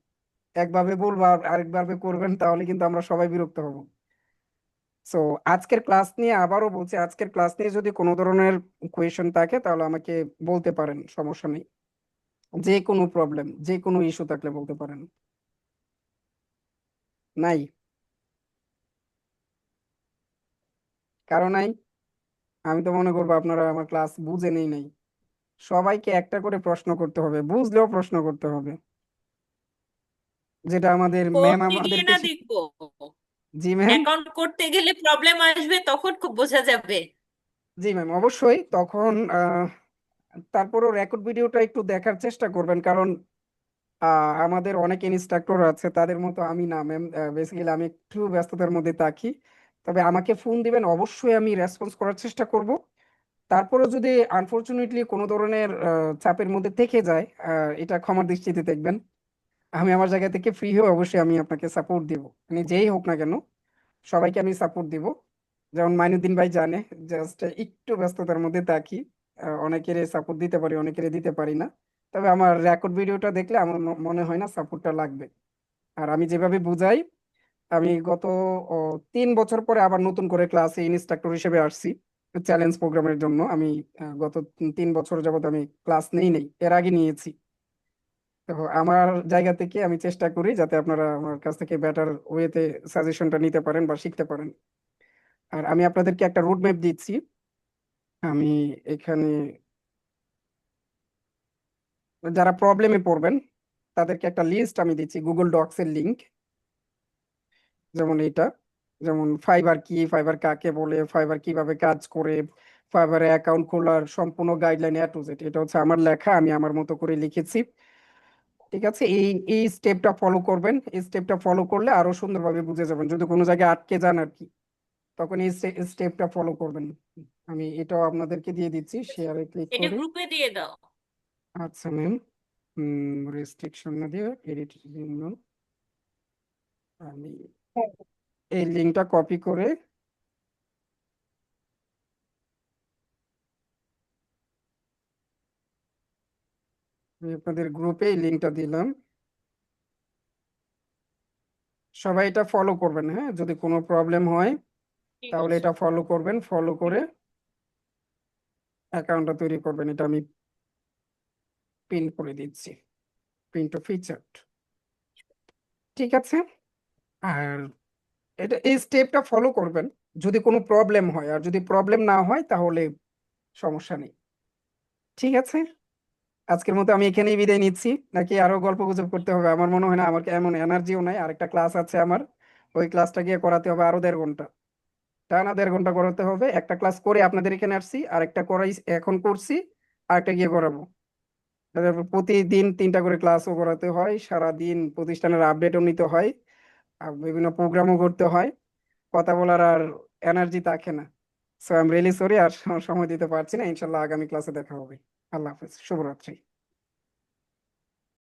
একভাবে বলবো আর আরেকভাবে করবেন, তাহলে কিন্তু আমরা সবাই বিরক্ত হব। সো আজকের ক্লাস নিয়ে আবারও বলছি, আজকের ক্লাস নিয়ে যদি কোনো ধরনের কোয়েশন থাকে তাহলে আমাকে বলতে পারেন, সমস্যা নেই। যে কোনো প্রবলেম, যে কোনো ইস্যু থাকলে বলতে পারেন। নাই? কারণ নাই? আমি তো মনে করবো আপনারা আমার ক্লাস বুঝেনই নাই। সবাইকে একটা করে প্রশ্ন করতে হবে, বুঝলেও প্রশ্ন করতে হবে, যেটা আমাদের ম্যাম করতে গিয়ে আমাদেরকে না দেখবো, জি ম্যাম। অ্যাকাউন্ট করতে গেলে প্রবলেম আসবে, তখন খুব বোঝা যাবে। জি ম্যাম, অবশ্যই তখন তারপরও রেকর্ড ভিডিওটা একটু দেখার চেষ্টা করবেন, কারণ আমাদের অনেক ইনস্ট্রাক্টর আছে, তাদের মতো আমি না ম্যাম, বেসিক্যালি আমি একটু ব্যস্ততার মধ্যে থাকি। তবে আমাকে ফোন দিবেন, অবশ্যই আমি রেসপন্স করার চেষ্টা করব। তারপরে যদি আনফরচুনেটলি কোনো ধরনের চাপের মধ্যে থেকে যায়, এটা ক্ষমার দৃষ্টিতে দেখবেন। আমি আমার জায়গা থেকে ফ্রি হয়ে অবশ্যই আমি আপনাকে সাপোর্ট দিব, মানে যেই হোক না কেন, সবাইকে আমি সাপোর্ট দিব। যেমন মাইনুদ্দিন ভাই জানে, জাস্ট একটু ব্যস্ততার মধ্যে থাকি, অনেকের সাপোর্ট দিতে পারি, অনেকের দিতে পারি না। তবে আমার রেকর্ড ভিডিওটা দেখলে আমার মনে হয় না সাপোর্টটা লাগবে। আর আমি যেভাবে বুঝাই, আমি গত 3 বছর পরে আবার নতুন করে ক্লাসে ইনস্ট্রাক্টর হিসেবে আসছি চ্যালেঞ্জ প্রোগ্রামের জন্য। আমি গত 3 বছর যাবত আমি ক্লাস নেই, এর আগে নিয়েছি। তো আমার জায়গা থেকে আমি চেষ্টা করি যাতে আপনারা আমার কাছ থেকে বেটার ওয়েতে সাজেশনটা নিতে পারেন বা শিখতে পারেন। আর আমি আপনাদেরকে একটা রুট ম্যাপ দিচ্ছি, আমি এখানে যারা প্রবলেমে পড়বেন তাদেরকে একটা লিস্ট আমি দিচ্ছি, গুগল ডক্স এর লিংক। যেমন এটা, যেমন ফাইবার কি, ফাইবার কাকে বলে, ফাইবার কিভাবে কাজ করে, ফাইবারে অ্যাকাউন্ট খোলার সম্পূর্ণ গাইডলাইন এ টু জেড, এটা হচ্ছে আমার লেখা, আমি আমার মতো করে লিখেছি। ঠিক আছে, এই এই স্টেপটা ফলো করবেন, এই স্টেপটা ফলো করলে আরো সুন্দরভাবে বুঝে যাবেন, যদি কোনো জায়গায় আটকে যান আর কি, তখন এই স্টেপটা ফলো করবেন। আমি এটাও আপনাদেরকে দিয়ে দিচ্ছি, শেয়ারে ক্লিক এটা করে। গ্রুপে দিয়ে দাও। আচ্ছা ম্যাম, রেস্ট্রিকশন না দিয়ে এডিট জন্য আমি হ্যাঁ, এই লিঙ্কটা কপি করে আমি আপনাদের গ্রুপে এই লিঙ্কটা দিলাম। সবাই এটা ফলো করবেন, হ্যাঁ, যদি কোনো প্রবলেম হয় ঠিক তাহলে আছে। এটা ফলো করবেন, ফলো করে অ্যাকাউন্টটা তৈরি করবেন। এটা আমি পিন করে দিচ্ছি, পিন টু ফিচার্ড। ঠিক আছে, আর এটা এই স্টেপটা ফলো করবেন যদি কোনো প্রবলেম হয়, আর যদি প্রবলেম না হয় তাহলে সমস্যা নেই। ঠিক আছে, আজকের মতো আমি এখানেই বিদায় নিচ্ছি, নাকি আরো গল্প গুজব করতে হবে? আমার মনে হয় না, আমার এমন এনার্জিও নাই। আরেকটা ক্লাস আছে আমার, ওই ক্লাসটা গিয়ে করাতে হবে আরো 1.5 ঘন্টা, টানা 1.5 ঘন্টা করাতে হবে। একটা ক্লাস করে আপনাদের এখানে আসছি, আরেকটা করাই এখন করছি, আরেকটা গিয়ে করাবো। তারপর প্রতিদিন 3টা করে ক্লাসও করাতে হয়, সারাদিন প্রতিষ্ঠানের আপডেটও নিতে হয়, আর বিভিন্ন প্রোগ্রামও করতে হয়। কথা বলার আর এনার্জি থাকে না। So I am really sorry, আর সময় দিতে পারছি না। ইনশাল্লাহ আগামী ক্লাসে দেখা হবে। আল্লাহ হাফেজ, শুভরাত্রি।